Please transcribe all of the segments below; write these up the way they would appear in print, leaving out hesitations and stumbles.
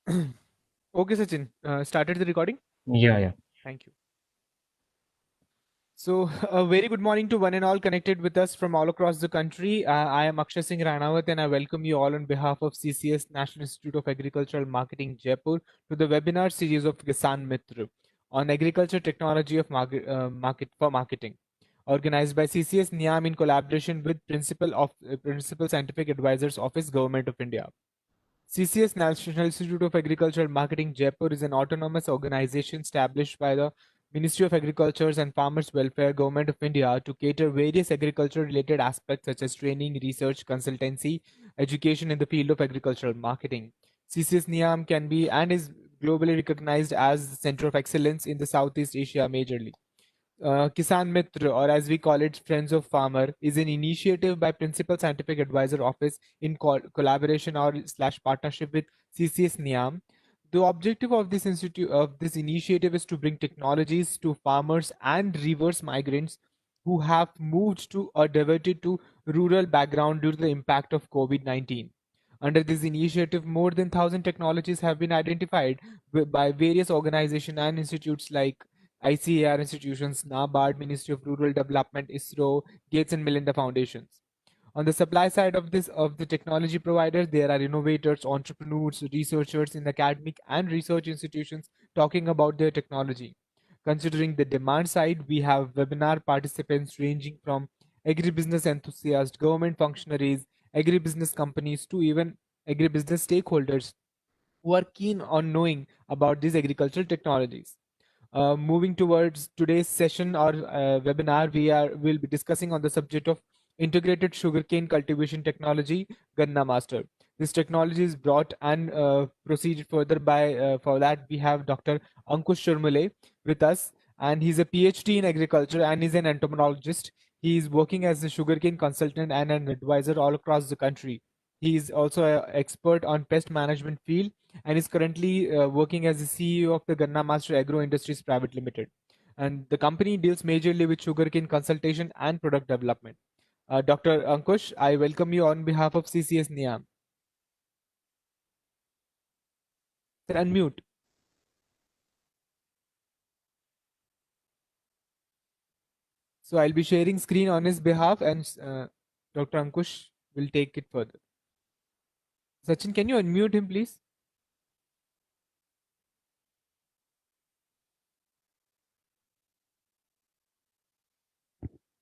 Okay, Sachin, started the recording. Yeah. Thank you. So, a very good morning to one and all connected with us from all across the country. I am Akshay Singh Ranawat, and I welcome you all on behalf of CCS National Institute of Agricultural Marketing Jaipur to the webinar series of Kisan Mitra on agriculture technology of marketing, organized by CCS NIAM in collaboration with Principal Scientific Advisors Office, Government of India. CCS National Institute of Agricultural Marketing Jaipur is an autonomous organization established by the Ministry of Agriculture and Farmers Welfare, Government of India to cater various agriculture related aspects such as training, research, consultancy, education in the field of agricultural marketing. CCS NIAM can be and is globally recognized as the center of excellence in the Southeast Asia majorly. Kisan Mitra, or as we call it, Friends of Farmer, is an initiative by Principal Scientific Advisor Office in collaboration or slash partnership with CCS NIAM. The objective of this initiative is to bring technologies to farmers and reverse migrants who have moved to or diverted to rural background due to the impact of COVID-19. Under this initiative, more than 1,000 technologies have been identified by various organizations and institutes like ICAR institutions, NABARD, Ministry of Rural Development, ISRO, Gates and Melinda Foundations. On the supply side of the technology providers, there are innovators, entrepreneurs, researchers in academic and research institutions talking about their technology. Considering the demand side, we have webinar participants ranging from agribusiness enthusiasts, government functionaries, agribusiness companies, to even agribusiness stakeholders who are keen on knowing about these agricultural technologies. Moving towards today's session or webinar, will be discussing on the subject of integrated sugarcane cultivation technology, Ganna Master. This technology is brought and proceeded further by for that we have Dr. Ankush Shurmule with us, and he's a PhD in agriculture and is an entomologist. He is working as a sugarcane consultant and an advisor all across the country. He is also an expert on pest management field and is currently working as the CEO of the Ganna Master Agro Industries Private Limited. And the company deals majorly with sugarcane consultation and product development. Dr. Ankush, I welcome you on behalf of CCS NIAM. Sir, unmute. So I'll be sharing screen on his behalf, and Dr. Ankush will take it further. Sachin, can you unmute him, please?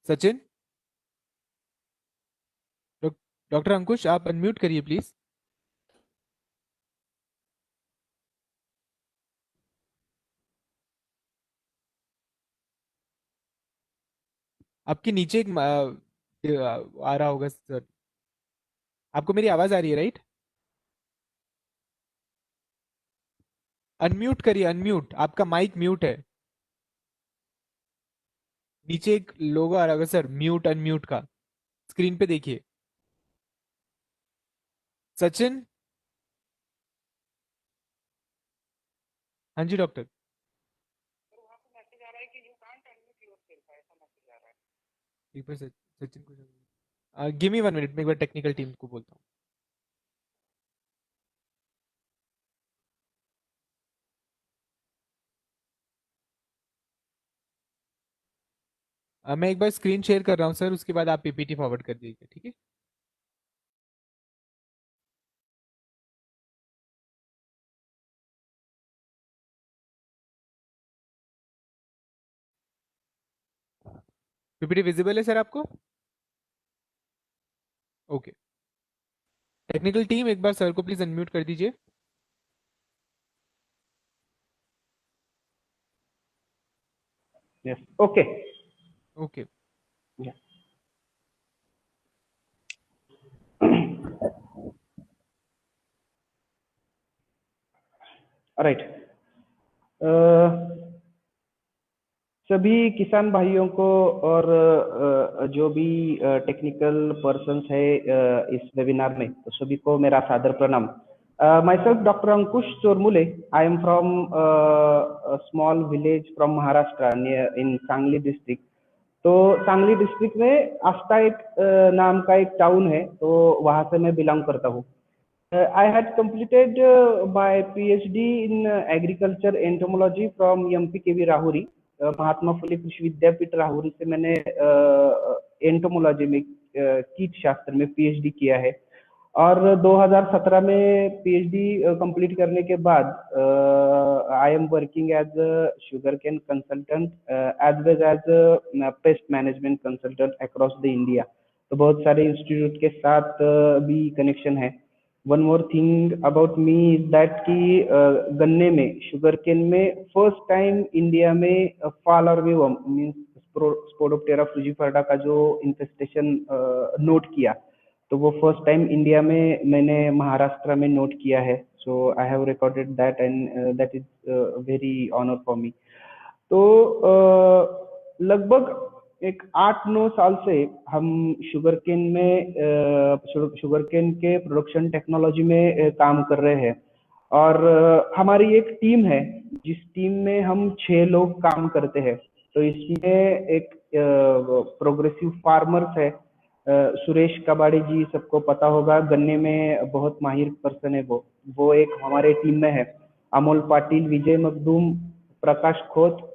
Sachin doctor Ankush आप unmute करिए please आपके नीचे एक आ रहा होगा sir आपको मेरी आवाज आ रही है राइट अनम्यूट करिए अनम्यूट आपका माइक म्यूट है नीचे एक लोगो आ रहा होगा सर म्यूट अनम्यूट का स्क्रीन पे देखिए सचिन हाँ जी डॉक्टर एक बार सचिन को गिव मी 1 मिनट मैं एक बार टेक्निकल टीम को बोलता हूँ मैं एक बार स्क्रीन शेयर कर रहा हूँ सर उसके बाद आप पीपीटी फॉरवर्ड कर दीजिए ठीक है पीपीटी विजिबल है सर आपको ओके टेक्निकल टीम एक बार सर को प्लीज अनम्यूट कर दीजिए Yes. Okay. Okay Yeah. All right. सभी किसान भाइयों को और जो भी टेक्निकल पर्सन्स है इस वेबिनार में तो सभी को मेरा सादर प्रणाम myself Dr. Ankush Chormule. I am from a small village from Maharashtra near in Sangli district. तो सांगली डिस्ट्रिक्ट में आस्था एक नाम का एक टाउन है तो वहां से मैं बिलोंग करता हूँ I had completed my PhD in agriculture entomology from MPKV Rahuri. Mahatma Phule कृषि विद्यापीठ राहुरी से मैंने एंटोमोलॉजी में कीट शास्त्र में PhD किया है और 2017 में PhD कंप्लीट करने के बाद I am working as a sugar cane consultant as well as pest management consultant across the India. तो बहुत सारे इंस्टीट्यूट के साथ भी कनेक्शन है। One more thing about me is that कि गन्ने में शुगर केन में फर्स्ट टाइम इंडिया में फॉल और मीन मीन्स स्पोडोप्टेरा फ्रूजिफर्डा का जो इन्फेस्टेशन नोट किया, तो वो फर्स्ट टाइम इंडिया में मैंने महाराष्ट्र में नोट किया है। So I have recorded that and that is very honour for me. तो लगभग एक 8-9 साल से हम शुगर केन में शुगर केन के प्रोडक्शन टेक्नोलॉजी में काम कर रहे हैं और हमारी एक टीम है जिस टीम में हम 6 लोग काम करते हैं। तो इसमें एक प्रोग्रेसिव फार्मर्स है, सुरेश कबाड़ी जी, सबको पता होगा, गन्ने में बहुत माहिर पर्सन है वो एक हमारे टीम में है। अमोल पाटिल, विजय मखदूम, प्रकाश खोत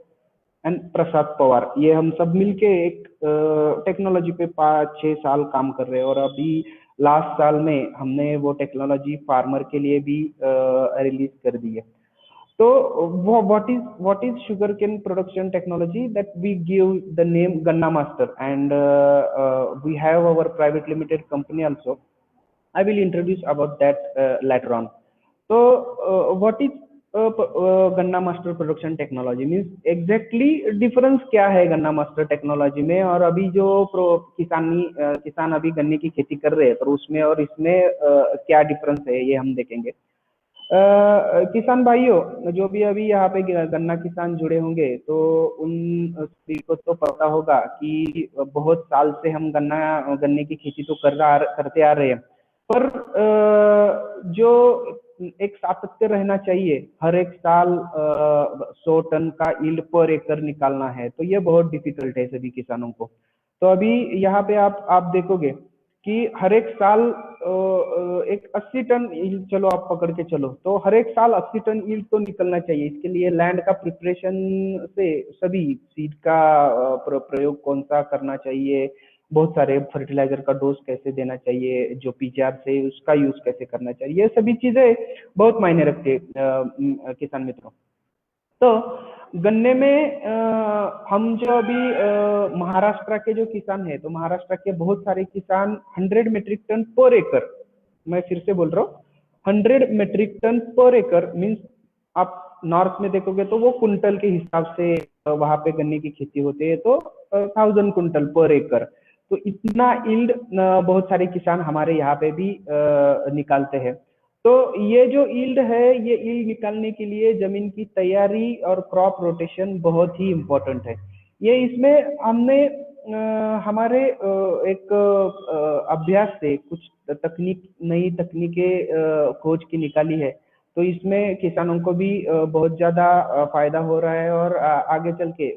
एंड प्रसाद पवार, ये हम सब मिलके एक टेक्नोलॉजी पे 5-6 साल काम कर रहे हैं और अभी लास्ट साल में हमने वो टेक्नोलॉजी फार्मर के लिए भी रिलीज कर दी है। तो वो what is sugarcane production technology that we give the name Ganna master and we have our private limited company also. I will introduce about that later on. So, what is गन्ना master production technology means exactly difference क्या है गन्ना master technology में, और अभी जो किसान अभी गन्ने की खेती कर रहे हैं तो उसमें और इसमें क्या डिफरेंस है ये हम देखेंगे। किसान भाइयों जो भी अभी यहाँ पे गन्ना किसान जुड़े होंगे तो उन सभी को तो पता होगा कि बहुत साल से हम गन्ने की खेती तो करते आ रहे हैं, पर जो एक सातत्य रहना चाहिए, हर एक साल 100 टन का यील्ड पर एकड़ निकालना है, तो ये बहुत डिफिकल्ट है सभी किसानों को। तो अभी यहाँ पे आप देखोगे कि हर एक साल एक 80 टन यील्ड, चलो आप पकड़ के चलो, तो हर एक साल 80 टन यील्ड तो निकलना चाहिए। इसके लिए लैंड का प्रिपरेशन से सभी सीड का प्रयोग कौन सा करना चाहिए, बहुत सारे फर्टिलाइजर का डोज कैसे देना चाहिए, जो पीजीआर से उसका यूज कैसे करना चाहिए, ये सभी चीजें बहुत मायने रखते हैं किसान मित्रों। तो गन्ने में हम जो अभी महाराष्ट्र के जो किसान है, तो महाराष्ट्र के बहुत सारे किसान 100 मेट्रिक टन पर एकड़, मैं फिर से बोल रहा हूँ 100 मेट्रिक टन पर एकड़ मीन्स आप नॉर्थ में देखोगे तो वो कुंटल के हिसाब से वहां पे गन्ने की खेती होती है, तो 1000 कुंटल पर एकड़। तो इतना यील्ड बहुत सारे किसान हमारे यहाँ पे भी निकालते हैं। तो ये जो यील्ड है, ये यील्ड निकालने के लिए जमीन की तैयारी और क्रॉप रोटेशन बहुत ही इम्पोर्टेंट है। ये इसमें हमने हमारे एक अभ्यास से कुछ नई तकनीकें खोज की निकाली है, तो इसमें किसानों को भी बहुत ज्यादा फायदा हो रहा है और आगे चल के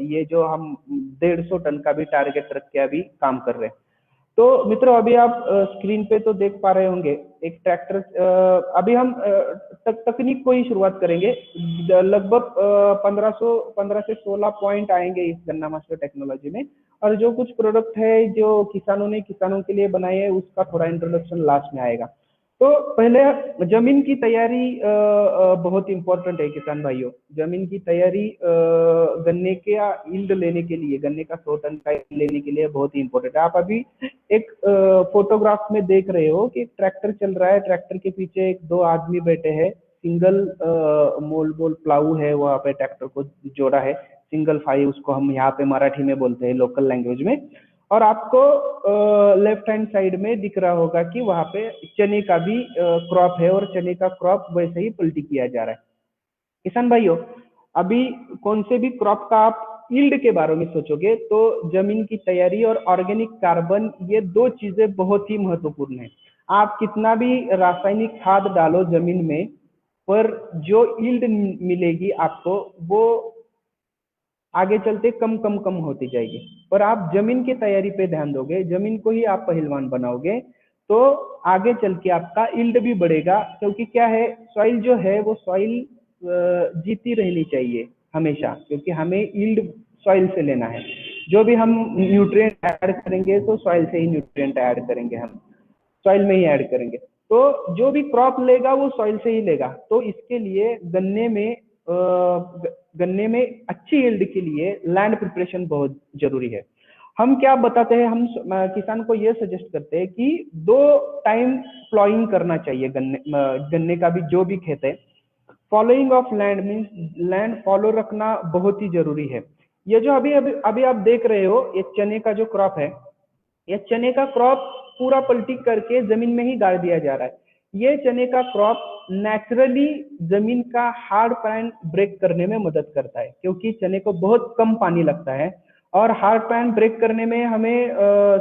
ये जो हम 150 टन का भी टारगेट रख के अभी काम कर रहे हैं। तो मित्रों अभी आप स्क्रीन पे तो देख पा रहे होंगे एक ट्रैक्टर। अभी हम तकनीक को ही शुरुआत करेंगे। लगभग 15 से 16 पॉइंट आएंगे इस गन्ना मास्टर टेक्नोलॉजी में, और जो कुछ प्रोडक्ट है जो किसानों ने किसानों के लिए बनाए हैं उसका थोड़ा इंट्रोडक्शन लास्ट में आएगा। तो पहले जमीन की तैयारी बहुत इंपॉर्टेंट है किसान भाइयों। जमीन की तैयारी गन्ने के यील्ड लेने के लिए, गन्ने का 100 टन का यील्ड लेने के लिए बहुत ही इंपॉर्टेंट है। आप अभी एक फोटोग्राफ में देख रहे हो कि ट्रैक्टर चल रहा है, ट्रैक्टर के पीछे 1-2 आदमी बैठे हैं, सिंगल मोल प्लाऊ है, वहां पे ट्रैक्टर को जोड़ा है, सिंगल फाई उसको हम यहाँ पे मराठी में बोलते हैं लोकल लैंग्वेज में। और आपको लेफ्ट हैंड साइड में दिख रहा होगा कि वहां पे चने का भी क्रॉप है और चने का क्रॉप वैसे ही पलटी किया जा रहा है। किसान भाइयों अभी कौन से भी क्रॉप का आप यील्ड के बारे में सोचोगे तो जमीन की तैयारी और ऑर्गेनिक कार्बन, ये दो चीजें बहुत ही महत्वपूर्ण है। आप कितना भी रासायनिक खाद डालो जमीन में, पर जो यील्ड मिलेगी आपको वो आगे चलते कम होती जाएगी। पर आप जमीन की तैयारी पे ध्यान दोगे, जमीन को ही आप पहलवान बनाओगे, तो आगे चल के आपका यील्ड भी बढ़ेगा, क्योंकि क्या है, सॉइल जो है वो सॉइल जीती रहनी चाहिए हमेशा, क्योंकि हमें यील्ड सॉइल से लेना है। जो भी हम न्यूट्रिएंट ऐड करेंगे तो सॉइल से ही न्यूट्रिएंट ऐड करेंगे, हम सॉइल में ही ऐड करेंगे, तो जो भी क्रॉप लेगा वो सॉइल से ही लेगा। तो इसके लिए गन्ने में अच्छी यील्ड के लिए लैंड प्रिपरेशन बहुत जरूरी है। हम क्या बताते हैं, हम किसान को ये सजेस्ट करते हैं कि 2 टाइम प्लॉइंग करना चाहिए गन्ने का भी, जो भी खेत है। Following of land means land follow रखना बहुत ही जरूरी है। ये जो अभी अभी अभी आप देख रहे हो, ये चने का जो क्रॉप है, ये चने का क्रॉप पूरा पलटी करके जमीन में ही गाड़ दिया जा रहा है। ये चने का क्रॉप नेचुरली जमीन का हार्ड पैन ब्रेक करने में मदद करता है, क्योंकि चने को बहुत कम पानी लगता है और हार्ड पैन ब्रेक करने में हमें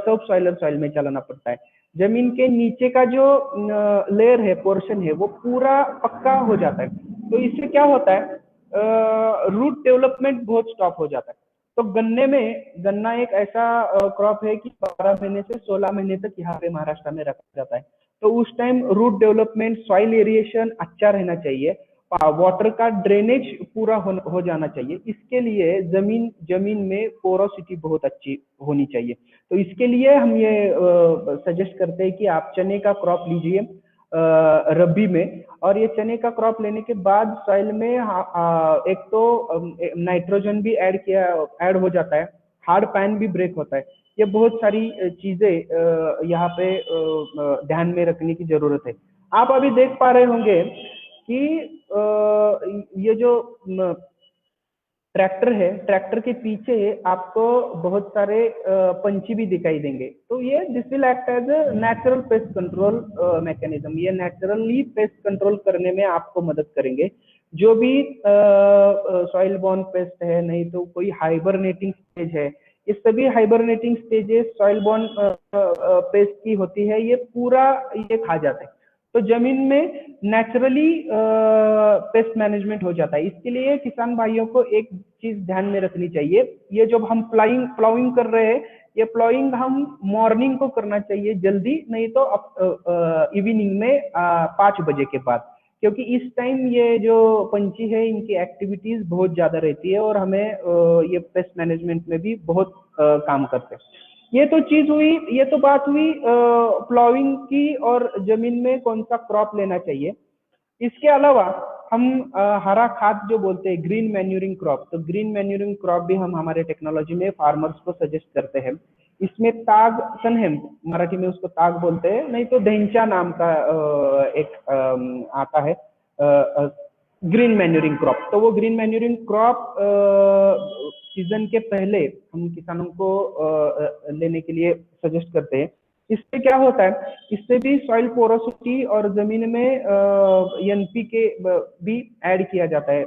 सब सॉइल में चलाना पड़ता है। जमीन के नीचे का जो लेयर है, पोर्शन है, वो पूरा पक्का हो जाता है। तो इससे क्या होता है, रूट डेवलपमेंट बहुत स्टॉप हो जाता है। तो गन्ना एक ऐसा क्रॉप है कि 12 महीने से 16 महीने तक यहाँ पे महाराष्ट्र में रखा जाता है। तो उस time root development, soil aeration अच्छा रहना चाहिए, वाटर का ड्रेनेज पूरा हो जाना चाहिए। इसके लिए जमीन में पोरोसिटी बहुत अच्छी होनी चाहिए। तो इसके लिए हम ये सजेस्ट करते हैं कि आप चने का क्रॉप लीजिए रबी में, और ये चने का क्रॉप लेने के बाद सॉइल में एक तो नाइट्रोजन भी ऐड हो जाता है, हार्ड पैन भी ब्रेक होता है। ये बहुत सारी चीजें यहाँ पे ध्यान में रखने की जरूरत है। आप अभी देख पा रहे होंगे कि ये जो ट्रैक्टर है, ट्रैक्टर के पीछे आपको बहुत सारे पंछी भी दिखाई देंगे। तो ये this will act as a natural pest control mechanism. ये नेचुरली पेस्ट कंट्रोल करने में आपको मदद करेंगे। जो भी सॉइल बॉर्न पेस्ट है, नहीं तो कोई हाइबरनेटिंग स्टेज है, ये सभी hibernating stages soil born paste की होती है, ये पूरा ये खा जाते हैं। तो जमीन में नेचुरली पेस्ट मैनेजमेंट हो जाता है। इसके लिए किसान भाइयों को एक चीज ध्यान में रखनी चाहिए, ये जब हम प्लाउइंग कर रहे हैं, ये प्लाउइंग हम मॉर्निंग को करना चाहिए जल्दी, नहीं तो इवनिंग में 5 बजे के बाद, क्योंकि इस टाइम ये जो पंछी है इनकी एक्टिविटीज बहुत ज्यादा रहती है और हमें ये पेस्ट मैनेजमेंट में भी बहुत काम करते हैं। ये तो चीज हुई, ये तो बात हुई प्लॉविंग की और जमीन में कौन सा क्रॉप लेना चाहिए। इसके अलावा हम हरा खाद जो बोलते हैं, ग्रीन मैन्यूरिंग क्रॉप, तो ग्रीन मैन्यूरिंग क्रॉप भी हम हमारे टेक्नोलॉजी में फार्मर्स को सजेस्ट करते हैं। इसमें ताग सनहेम, मराठी में उसको ताग बोलते हैं, नहीं तो दहेंचा नाम का एक आता है ग्रीन मैन्यूरिंग क्रॉप। तो वो ग्रीन मैन्यूरिंग क्रॉप सीजन के पहले हम किसानों को लेने के लिए सजेस्ट करते हैं। इससे क्या होता है, इससे भी सॉइल पोरोसिटी और जमीन में एनपीके भी ऐड किया जाता है।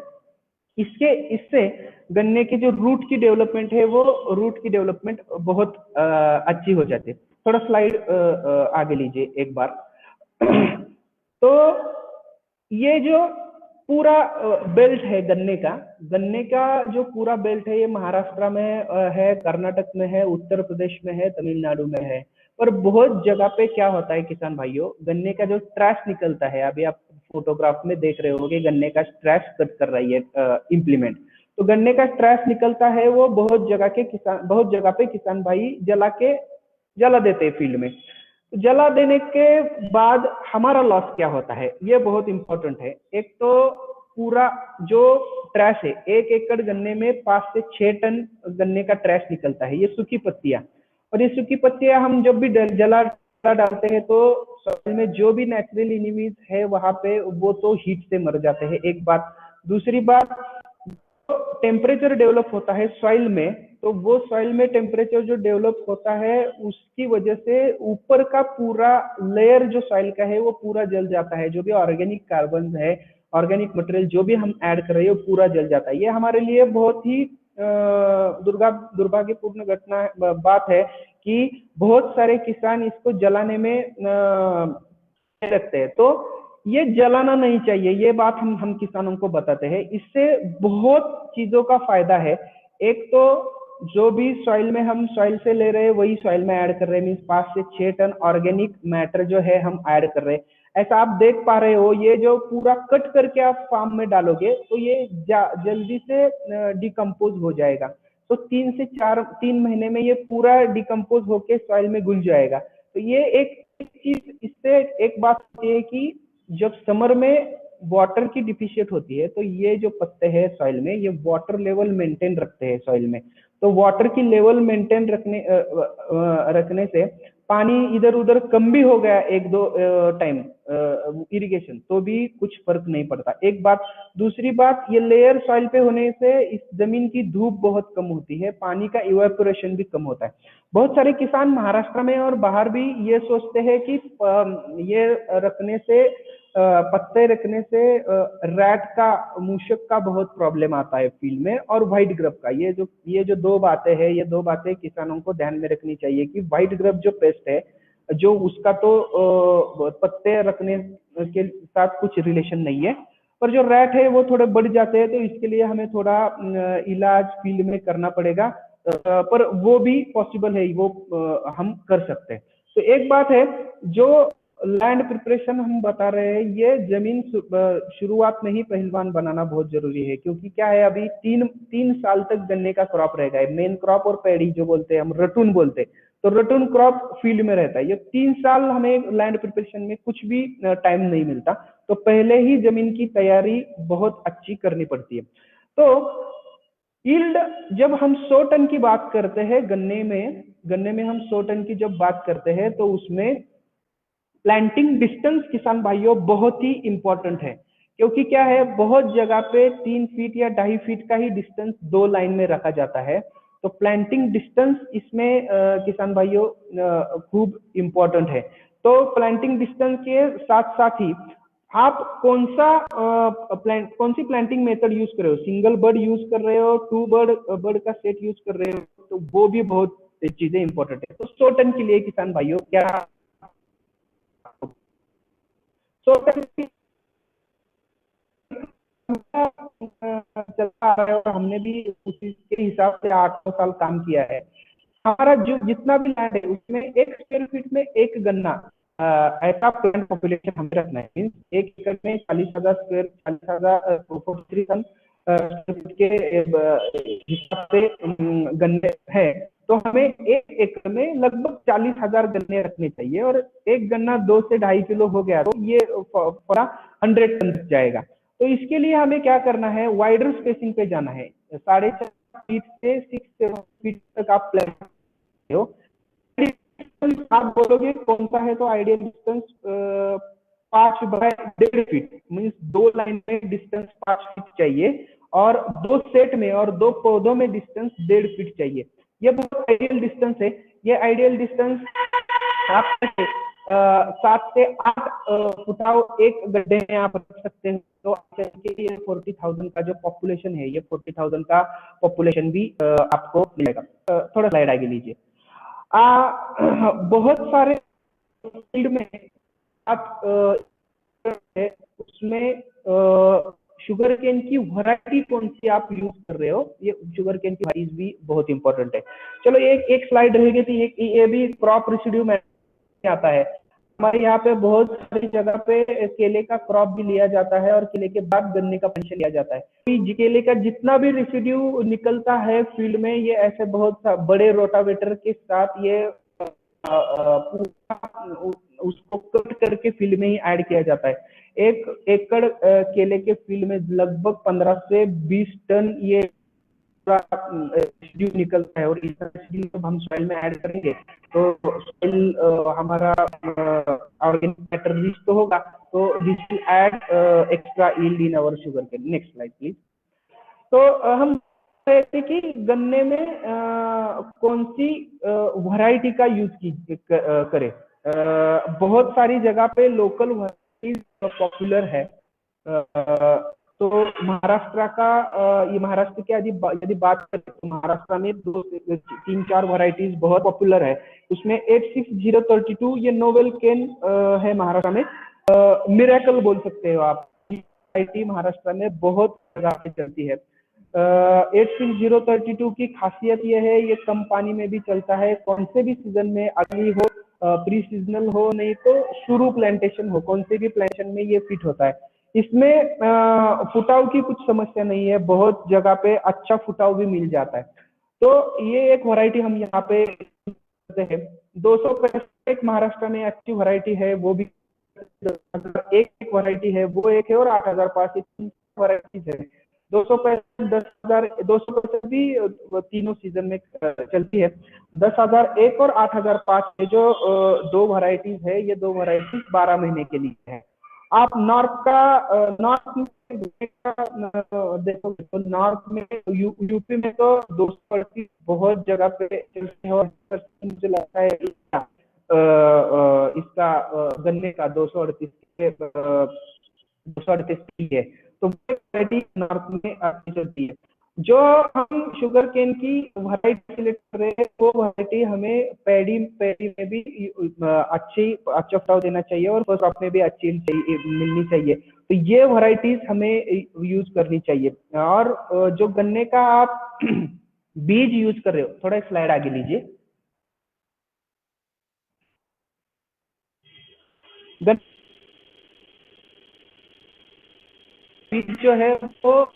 इससे गन्ने के जो रूट की डेवलपमेंट है, वो रूट की डेवलपमेंट बहुत अच्छी हो जाती है। थोड़ा स्लाइड आगे लीजिए एक बार। तो ये जो पूरा बेल्ट है गन्ने का जो पूरा बेल्ट है, ये महाराष्ट्र में है, कर्नाटक में है, उत्तर प्रदेश में है, तमिलनाडु में है। पर बहुत जगह पे क्या होता है किसान भाइयों, गन्ने का जो ट्रैश निकलता है, अभी आप फोटोग्राफ में देख रहे होंगे गन्ने का ट्रैश कट कर रही है इम्प्लीमेंट। तो गन्ने का ट्रैश निकलता है, वो बहुत जगह पे किसान भाई जला देते हैं फील्ड में। तो जला देने के बाद हमारा लॉस क्या होता है, ये बहुत इंपॉर्टेंट है। एक तो पूरा जो ट्रैश है, 1 एकड़ गन्ने में 5 से 6 टन गन्ने का ट्रैश निकलता है, ये सूखी पत्तियां। और ये सूखी पत्तियां हम जब भी जला डालते हैं तो सॉइल में जो भी नेचुरल एनिमीज है वहां पे, वो तो हीट से मर जाते हैं, एक बात। दूसरी बात, टेम्परेचर डेवलप होता है सॉइल में, तो वो सॉइल में टेम्परेचर जो डेवलप होता है, उसकी वजह से ऊपर का पूरा लेयर जो सॉइल का है वो पूरा जल जाता है। जो भी ऑर्गेनिक कार्बन है, ऑर्गेनिक मटेरियल जो भी हम ऐड कर रहे हैं, वो पूरा जल जाता है। ये हमारे लिए बहुत ही दुर्भाग्यपूर्ण बात है कि बहुत सारे किसान इसको जलाने में रखते हैं। तो ये जलाना नहीं चाहिए, ये बात हम किसानों को बताते हैं। इससे बहुत चीजों का फायदा है। एक तो जो भी सॉइल में हम सॉइल से ले रहे हैं वही सॉइल में ऐड कर रहे हैं, मीन्स 5 से 6 टन ऑर्गेनिक मैटर जो है हम ऐड कर रहे हैं। ऐसा आप देख पा रहे हो, ये जो पूरा कट करके आप फार्म में डालोगे तो ये जल्दी से डिकम्पोज हो जाएगा। तो 3 महीने में ये पूरा डिकम्पोज होके सॉइल में घुल जाएगा। तो ये एक चीज, इससे एक बात ये है कि जब समर में वाटर की डिफिशिएंट होती है तो ये जो पत्ते हैं सॉइल में, ये वाटर लेवल मेंटेन रखते हैं सॉइल में। तो वाटर की लेवल मेंटेन रखने से पानी इधर उधर कम भी हो गया एक दो टाइम इरिगेशन, तो भी कुछ फर्क नहीं पड़ता। एक बात। दूसरी बात, ये लेयर सॉइल पे होने से इस जमीन की धूप बहुत कम होती है, पानी का इवेपोरेशन भी कम होता है। बहुत सारे किसान महाराष्ट्र में और बाहर भी ये सोचते हैं कि ये रखने से पत्ते रखने से रैट का, मूषक का बहुत प्रॉब्लम आता है फील्ड में, और व्हाइट ग्रब का। ये जो दो बातें हैं, ये दो बातें किसानों को ध्यान में रखनी चाहिए कि व्हाइट ग्रब जो पेस्ट है, जो उसका तो पत्ते रखने के साथ कुछ रिलेशन नहीं है, पर जो रैट है वो थोड़े बढ़ जाते हैं, तो इसके लिए हमें थोड़ा इलाज फील्ड में करना पड़ेगा। पर वो भी पॉसिबल है, वो हम कर सकते हैं। तो एक बात है, जो लैंड प्रिपरेशन हम बता रहे हैं, ये जमीन शुरुआत में ही पहलवान बनाना बहुत जरूरी है, क्योंकि क्या है, अभी तीन साल तक गन्ने का क्रॉप रहेगा, मेन क्रॉप और पैडी जो बोलते हैं हम, रटून बोलते हैं। तो रटून क्रॉप फील्ड में रहता है, ये 3 साल हमें लैंड प्रिपरेशन में कुछ भी टाइम नहीं मिलता, तो पहले ही जमीन की तैयारी बहुत अच्छी करनी पड़ती है। तो यील्ड, जब हम 100 टन की बात करते हैं गन्ने में हम 100 टन की जब बात करते हैं, तो उसमें प्लांटिंग डिस्टेंस किसान भाइयों बहुत ही इंपॉर्टेंट है। क्योंकि क्या है, बहुत जगह पे 3 फीट या 2.5 फीट का ही डिस्टेंस 2 लाइन में रखा जाता है। तो प्लांटिंग डिस्टेंस इसमें किसान भाइयों खूब इंपॉर्टेंट है। तो प्लांटिंग डिस्टेंस के साथ साथ ही आप कौन सी प्लांटिंग मेथड यूज कर रहे हो, सिंगल बर्ड यूज कर रहे हो, 2 बर्ड का सेट यूज कर रहे हो, तो वो भी बहुत चीजें इंपॉर्टेंट है। तो 100 टन के लिए किसान भाइयों क्या 100 टन चलता आ रहा है, और हमने भी उसी के हिसाब से 8 साल काम किया है। हमारा जो जितना भी लैंड है उसमें 1 स्क्वायर फीट में एक गन्ना, ऐसा प्लांट पॉपुलेशन हमें रखना है। मीन्स 1 एकड़ में 40,000 टन के हिसाब से गन्ने है, तो हमें 1 एकड़ में लगभग 40,000 गन्ने रखने चाहिए, और एक गन्ना 2 से 2.5 किलो हो गया तो ये 100 टन तक जाएगा। तो इसके लिए हमें क्या करना है, वाइडर स्पेसिंग पे जाना है। 4.5 फीट से 6 फीट तक आप प्लान हो। आप बोलोगे कौन सा है, तो ideal distance 5/1.5 feet, means 2 line में डिस्टेंस 5 फीट चाहिए, और 2 सेट में और 2 पौधों में डिस्टेंस 1.5 फीट चाहिए। ये बहुत आइडियल डिस्टेंस है। ये आइडियल डिस्टेंस आप 7 से 8 फुटाव एक गड्ढे में आप रख सकते हैं। तो ये 40,000 का जो पॉपुलेशन है, ये 40,000 का पॉपुलेशन भी आपको मिलेगा। थोड़ा स्लाइड आगे लीजिए। बहुत सारे फील्ड में आप उसमें शुगर केन की वैरायटी कौन सी आप यूज कर रहे हो, ये शुगर केन की वैराइटीज भी बहुत इंपॉर्टेंट है। चलो एक स्लाइड रहेगी, तो ये भी क्रॉप रेसिड्यू में आता है। हमारे यहाँ पे बहुत सारी जगह पे केले का क्रॉप भी लिया जाता है, और केले के बाद गन्ने का पेंशन लिया जाता है। केले का जितना भी रेसिड्यू निकलता है फील्ड में, ये ऐसे बहुत बड़े रोटावेटर के साथ ये उसको कट करके फील्ड में ही ऐड किया जाता है। 1 एकड़ केले के फील्ड में लगभग 15 से 20 टन ये रेसिड्यू निकलता है, और इस रेसिड्यू जब हम सॉइल में ऐड करेंगे तो सॉइल हमारा ऑर्गेनिक मैटर रिच तो होगा, तो this will add extra yield in our sugar cane. Next slide please. तो हम कहते कि गन्ने में कौन सी वैरायटी का यूज करें। बहुत सारी जगह पे लोकल वैरायटीज पॉपुलर है। तो महाराष्ट्र का ये महाराष्ट्र की यदि बात करें तो महाराष्ट्र में 3-4 वैरायटीज बहुत पॉपुलर है। उसमें 86032 ये नोवेल केन है महाराष्ट्र में। मिरेकल बोल सकते हो आप, वैरायटी महाराष्ट्र में बहुत जगह पे चलती है। 86032 की खासियत ये है, ये कम पानी में भी चलता है, कौन से भी सीजन में, अगली हो, प्री सीजनल हो, नहीं तो शुरू प्लांटेशन हो, कौन से भी प्लांटेशन में ये फिट होता है। इसमें फुटाव की कुछ समस्या नहीं है, बहुत जगह पे अच्छा फुटाव भी मिल जाता है। तो ये एक वैरायटी हम यहाँ पे करते हैं। 265 एक महाराष्ट्र में अच्छी वैरायटी है, वो भी एक वैरायटी है, वो एक है, और 8005 वैरायटीज है। 265, 10,000, 265 भी तीनों सीजन में चलती है। 10,001 और 8,005 ये जो दो वैरायटीज है, ये दो वैरायटीज 12 महीने के लिए है। आप नॉर्थ में देखो तो नॉर्थ में यूपी में तो 238 बहुत जगह पे चलते हैं, और मुझे लगता है इसका गन्ने का 238 की है, तो वैरायटी नॉर्थ में अच्छी चलती है। जो हम शुगर केन की वैरायटी सिलेक्ट कर रहे हैं, वो वैरायटी हमें पैडी में भी अच्छा फटाव देना चाहिए, और फर्स्ट क्रॉप में भी अच्छी मिलनी चाहिए। तो ये वैरायटीज हमें यूज करनी चाहिए। और जो गन्ने का आप बीज यूज कर रहे हो, थोड़ा स्लाइड आगे लीजिए। बीज जो है वो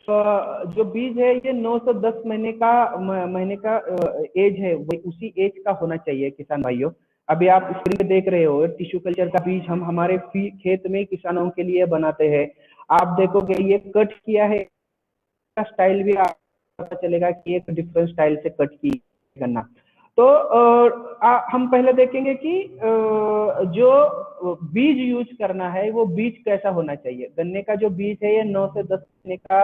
जो बीज है, ये 9 से 10 महीने का एज है, वो उसी एज का होना चाहिए किसान भाइयों। अभी आप स्क्रीन पे देख रहे हो, टिश्यू कल्चर का बीज हम हमारे खेत में किसानों के लिए बनाते हैं। आप देखोगे ये कट किया है, स्टाइल भी आप पता चलेगा कि एक डिफरेंट स्टाइल से कट की गन्ना। तो हम पहले देखेंगे कि जो बीज यूज करना है, वो बीज कैसा होना चाहिए। गन्ने का जो बीज है, ये 9 से 10 महीने का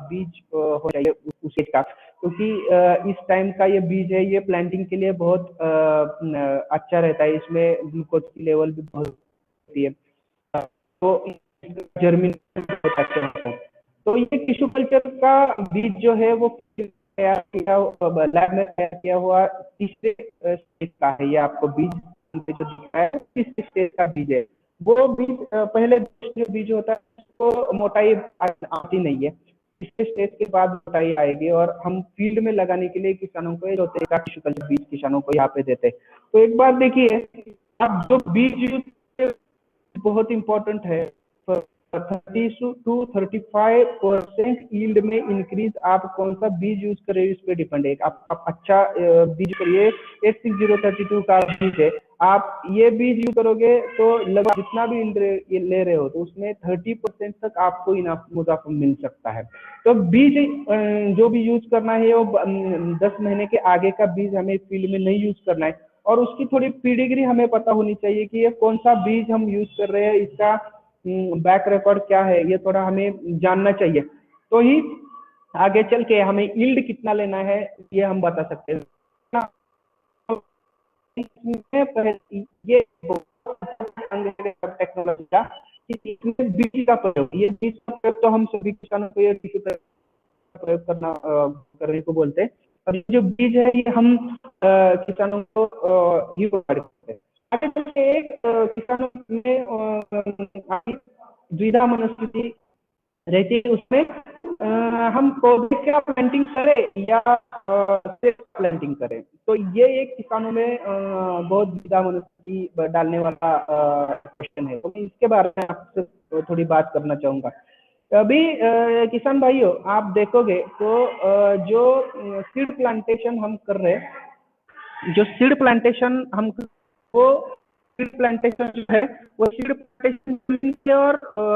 बीज होना चाहिए उस एज का, क्योंकि इस टाइम का ये बीज है, ये प्लांटिंग के लिए बहुत अच्छा रहता है, इसमें ग्लूकोज की लेवल भी बहुत होती है, तो जर्मिनेशन बहुत अच्छा रहता है। तो ये टिश्यू कल्चर का बीज जो है, वो तैयार किया लैब में तैयार किया हुआ तीसरे स्टेज का है। ये आपको बीज जो दिख रहा है, तीसरे स्टेज का बीज है। वो बीज पहले जो बीज होता है, उसको मोटाई आती नहीं है, तीसरे स्टेज के बाद मोटाई आएगी, और हम फील्ड में लगाने के लिए किसानों को होते हैं टिश्यू कल्चर बीज किसानों को यहाँ पे देते हैं। तो एक बात देखिए, आप जो बीज यूज बहुत इंपॉर्टेंट है, 30 to 35% यील्ड में इंक्रीज आप कौन सा बीज यूज कर रहे हो, इस पे डिपेंड है। आप अच्छा बीज करिए, 86032 का बीज है, आप ये बीज यूज करोगे तो लगभग जितना भी यील्ड ले रहे हो, तो उसमें 30% तक आपको मुनाफा मिल सकता है। तो बीज जो भी यूज करना है, वो 10 महीने के आगे का बीज हमें फील्ड में नहीं यूज करना है, और उसकी थोड़ी पीडिग्री हमें पता होनी चाहिए कि ये कौन सा बीज हम यूज कर रहे हैं, इसका बैक रिकॉर्ड क्या है, ये थोड़ा हमें जानना चाहिए। तो ही आगे चल के हमें यील्ड कितना लेना है, ये हम बता सकते हैं। ये टेक्नोलॉजी का इसमें बीज का प्रयोग, ये बीज का प्रयोग तो हम सभी किसानों को ये प्रयोग करने को बोलते हैं। और जो बीज है, ये हम किसानों को ही प्रोवाइड करते हैं। आगे चलके एक किसानों में द्विधा मनस्थिति रहती है, उसमें हम पौधे का प्लांटिंग करें या सिर्फ प्लांटिंग करें। तो ये एक किसानों में बहुत द्विधा मनस्थिति डालने वाला क्वेश्चन है, तो मैं इसके बारे में आपसे थोड़ी बात करना चाहूंगा। अभी किसान भाइयों, आप देखोगे तो जो सीड प्लांटेशन हम कर रहे हैं, जो सीड प्लांटेशन हम वो सीड प्लांटेशन जो है, वो सीड प्लांटेशन और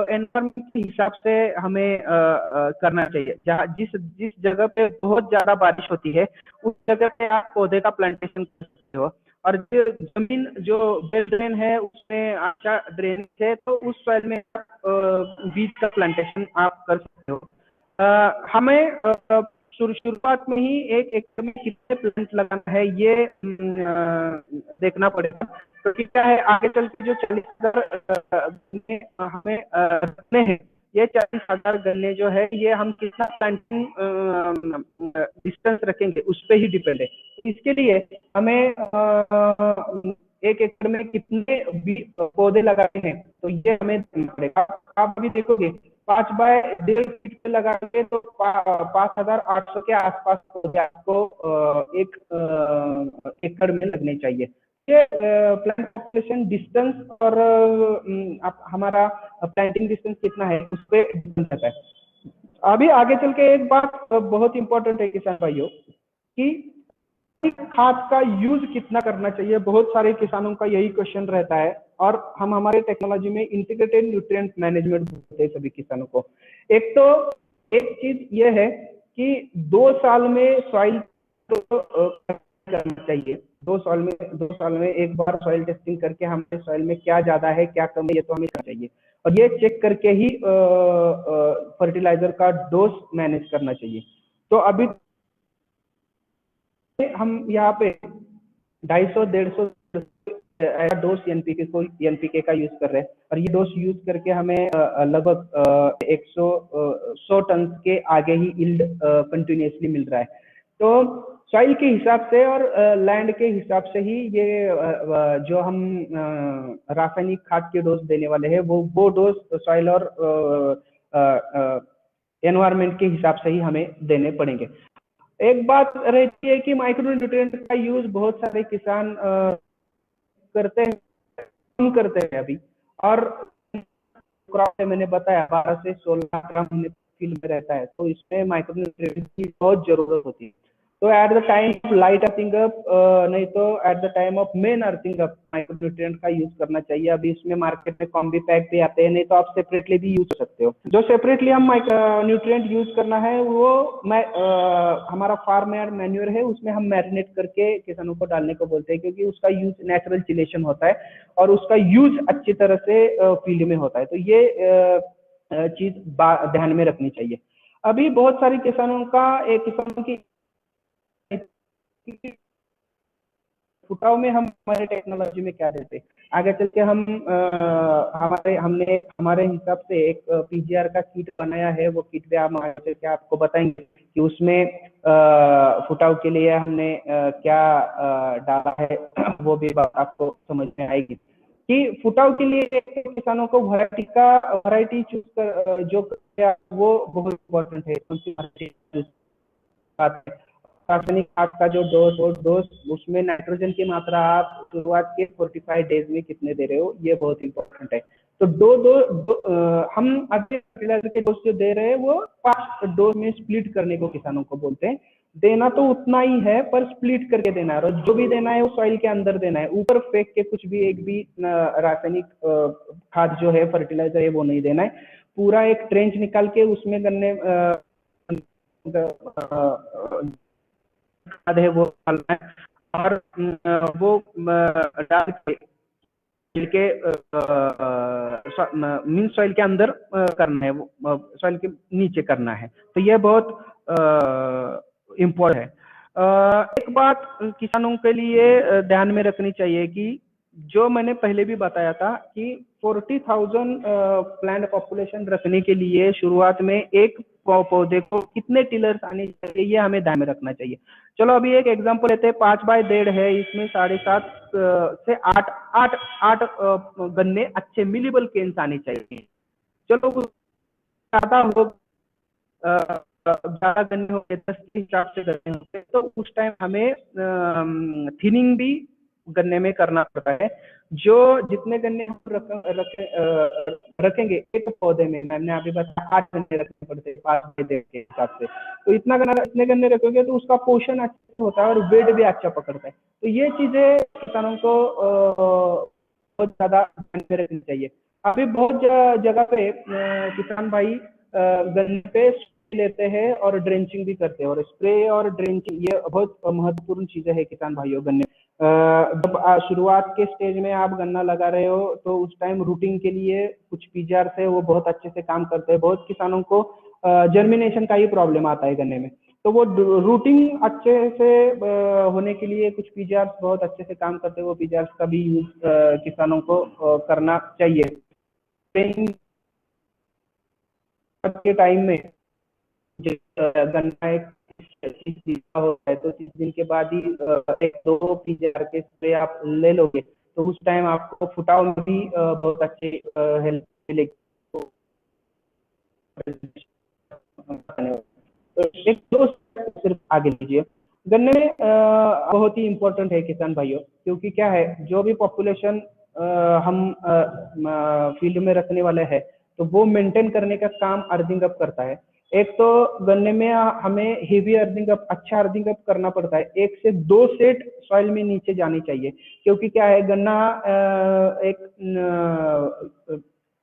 एनवायरमेंट के हिसाब से हमें करना चाहिए। जहाँ जिस जगह पे बहुत ज्यादा बारिश होती है, उस जगह पे आप पौधे का प्लांटेशन कर सकते हो, और जो जमीन जो वेल ड्रेन है, उसमें अच्छा ड्रेन है, तो उस सॉइल में बीज का प्लांटेशन आप कर सकते हो। हमें शुरुआत में ही एक एकड़ में कितने प्लांट लगाना है, ये देखना पड़ेगा। तो क्या है, आगे चल के जो 40,000 हमें रखने हैं, ये 40,000 गन्ने जो है, ये हम कितना प्लांटिंग डिस्टेंस रखेंगे, उस पर ही डिपेंड है। इसके लिए हमें एक एकड़ में कितने पौधे लगाने हैं, तो ये हमें देखना पड़ेगा। आप अभी देखोगे 5 बाय 1.5 फीट पे लगाएंगे तो 5,800 के आसपास आपको एक एकड़ में लगने चाहिए। ये प्लांट पॉपुलेशन डिस्टेंस और आप हमारा प्लांटिंग डिस्टेंस कितना है उस पर डिपेंड करता है। अभी आगे चल के एक बात बहुत इंपॉर्टेंट है किसान भाइयों कि खाद का यूज कितना करना चाहिए। बहुत सारे किसानों का यही क्वेश्चन रहता है और हम हमारे टेक्नोलॉजी में इंटीग्रेटेड न्यूट्रिएंट मैनेजमेंट बोलते हैं सभी किसानों को। एक चीज ये है कि 2 साल में सॉइल करना चाहिए। 2 साल में एक बार सॉइल टेस्टिंग करके हमारे सॉइल में क्या ज्यादा है क्या कम है ये तो हमें करना चाहिए और ये चेक करके ही फर्टिलाइजर का डोज मैनेज करना चाहिए। तो अभी हम यहाँ पे 250-150 डोज एनपीके का यूज कर रहे हैं और ये डोज यूज करके हमें लगभग 100 टन के आगे ही यील्ड कंटिन्यूसली मिल रहा है। तो सॉइल के हिसाब से और लैंड के हिसाब से ही ये जो हम रासायनिक खाद के डोज देने वाले हैं वो डोज सॉइल और एनवायरमेंट के हिसाब से ही हमें देने पड़ेंगे। एक बात रहती है कि माइक्रो न्यूट्रिएंट का यूज बहुत सारे किसान करते हैं अभी और क्रॉप मैंने बताया 12 से 16 ग्राम फील्ड में रहता है तो इसमें माइक्रो न्यूट्रिएंट की बहुत जरूरत होती है। तो at the time of light earthing up नहीं तो at the time of main earthing up micro nutrient का यूज करना चाहिए। अभी इसमें मार्केट में कॉम्बी पैक भी आते हैं, नहीं तो आप सेपरेटली भी यूज कर सकते हो। जो सेपरेटली हम न्यूट्रिएंट यूज करना है वो हमारा फार्म यार्ड मैन्योर है उसमें हम मैरिनेट करके किसानों को डालने को बोलते हैं क्योंकि उसका यूज नेचुरल चिलेशन होता है और उसका यूज अच्छी तरह से फील्ड में होता है। तो ये चीज ध्यान में रखनी चाहिए। अभी बहुत सारे किसानों की फुटाव में हम हमारे टेक्नोलॉजी में क्या देते हैं आगे चल के हम हमने हमारे हिसाब से एक पीजीआर का किट बनाया है। वो किट पे हम आगे चल के आपको बताएंगे कि उसमें फुटाव के लिए हमने क्या डाला है वो भी बात आपको समझ में आएगी कि फुटाव के लिए किसानों को वैरायटी चूज कर जो वो बहुत इम्पोर्टेंट है। रासायनिक खाद का जो डोज उसमें नाइट्रोजन की मात्रा आप शुरुआत के 45 डेज में कितने दे रहे हो ये बहुत इंपॉर्टेंट है। तो हम अभी फर्टिलाइजर के डोज जो दे रहे हैं वो 5 डोज में स्प्लिट करने को किसानों को बोलते हैं। देना तो उतना ही है पर स्प्लिट करके देना है और जो भी देना है वो सॉइल के अंदर देना है। ऊपर फेंक के कुछ भी एक भी रासायनिक खाद जो है फर्टिलाइजर है वो नहीं देना है। पूरा एक ट्रेंच निकाल के उसमें गन्ने खाद है वो डालना है और वो डाल के मीन सॉइल के अंदर करना है, वो सॉइल के नीचे करना है। तो ये बहुत इम्पोर्टेंट है। एक बात किसानों के लिए ध्यान में रखनी चाहिए कि जो मैंने पहले भी बताया था कि 40,000 प्लांट पॉपुलेशन रखने के लिए शुरुआत में एक पौधे को कितने टिलर्स आने चाहिए ये हमें ध्यान में रखना चाहिए। चलो अभी एक एग्जांपल लेते हैं 5x1.5 है, इसमें 7.5 से 8 गन्ने अच्छे मिलेबल केन्स आने चाहिए। चलो ज्यादा हो ज्यादा गन्ने हो गए 10 के हिसाब से गन्ने होते तो उस टाइम हमें थिनिंग भी गन्ने में करना पड़ता है। जो जितने गन्ने हम रखेंगे एक पौधे में, मैंने अभी बताया 8 गन्ने रखने पड़ते हैं 5x1.5 के हिसाब से। तो इतने गन्ने रखोगे तो उसका पोषण अच्छा होता है और वेट भी अच्छा पकड़ता है। तो ये चीजें किसानों को बहुत ज्यादा ध्यान में रखनी चाहिए। अभी बहुत जगह पे किसान भाई गन्ने पे लेते हैं और ड्रेंचिंग भी करते हैं और स्प्रे और ड्रेंचिंग ये बहुत महत्वपूर्ण चीजें है किसान भाइयों। गन्ने जब शुरुआत के स्टेज में आप गन्ना लगा रहे हो तो उस टाइम रूटिंग के लिए कुछ पीजीआर से वो बहुत अच्छे से काम करते हैं। बहुत किसानों को जर्मिनेशन का ही प्रॉब्लम आता है गन्ने में, तो वो रूटिंग अच्छे से होने के लिए कुछ पीजीआर बहुत अच्छे से काम करते हैं। वो पीजीआर का भी यूज किसानों को करना चाहिए। के टाइम में गन्ना एक होता है तो 30 दिन के बाद ही 1-2 पीजीआर के स्प्रे आप ले लोगे तो उस टाइम आपको फुटाव में भी बहुत अच्छी हेल्प मिलेगी। तो तो एक दो step सिर्फ आगे लीजिए। गन्ने में बहुत ही इम्पोर्टेंट है किसान भाइयों, क्योंकि क्या है, जो भी पॉपुलेशन हम फील्ड में रखने वाले हैं, तो वो मेंटेन करने का काम अर्थिंग अप करता है। एक तो गन्ने में हमें हेवी अर्थिंग अप, अच्छा अर्थिंग अप करना पड़ता है। 1 से 2 सेट सॉइल में नीचे जानी चाहिए, क्योंकि क्या है, गन्ना एक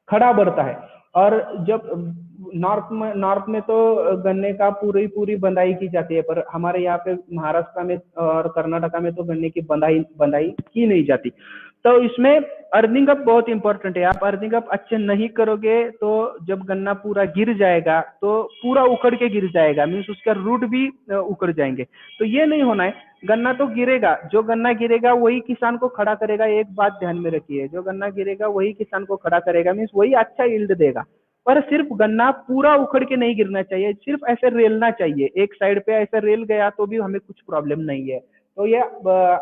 खड़ा बढ़ता है। और जब नॉर्थ में तो गन्ने का पूरी बंदाई की जाती है, पर हमारे यहाँ पे महाराष्ट्र में और कर्नाटका में तो गन्ने की बंदाई की नहीं जाती। तो इसमें अर्निंग अप बहुत इंपॉर्टेंट है। आप अर्निंग अप अच्छे नहीं करोगे तो जब गन्ना पूरा गिर जाएगा तो पूरा उखड़ के गिर जाएगा, मीन्स उसका रूट भी उखड़ जाएंगे। तो ये नहीं होना है। गन्ना तो गिरेगा, जो गन्ना गिरेगा वही किसान को खड़ा करेगा। एक बात ध्यान में रखिए, जो गन्ना गिरेगा वही किसान को खड़ा करेगा, मीन्स वही अच्छा यील्ड देगा। पर सिर्फ गन्ना पूरा उखड़ के नहीं गिरना चाहिए, सिर्फ ऐसे रेलना चाहिए। एक साइड पे ऐसे रेल गया तो भी हमें कुछ प्रॉब्लम नहीं है। तो ये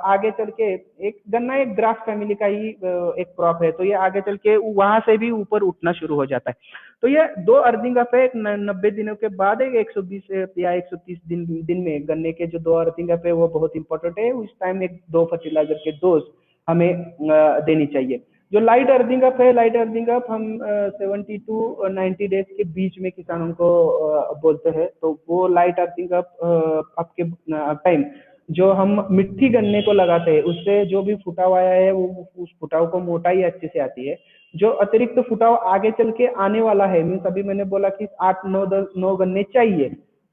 आगे चल के एक गन्ना एक ग्रास फैमिली का ही एक क्रॉप है, तो ये आगे चल के वहां से भी ऊपर उठना शुरू हो जाता है। तो ये 2 अर्थिंग अप है। 90 दिनों के बाद एक 120 या 130 दिन में गन्ने के जो 2 अर्थिंग अप है वो बहुत इंपॉर्टेंट है। उस टाइम एक 2 फर्टिलाइजर के डोज हमें देनी चाहिए। जो लाइट अर्थिंग अप है, लाइट अर्थिंग अप हम 70 टू 90 डेज के बीच में किसानों को बोलते हैं। तो वो लाइट अर्थिंग अप आपके टाइम जो हम मिट्टी गन्ने को लगाते हैं, उससे जो भी फुटाव आया है वो उस फुटाव को मोटाई अच्छे से आती है। जो अतिरिक्त फुटाव आगे चल के आने वाला है, मीन्स अभी मैंने बोला कि 8-9 गन्ने चाहिए,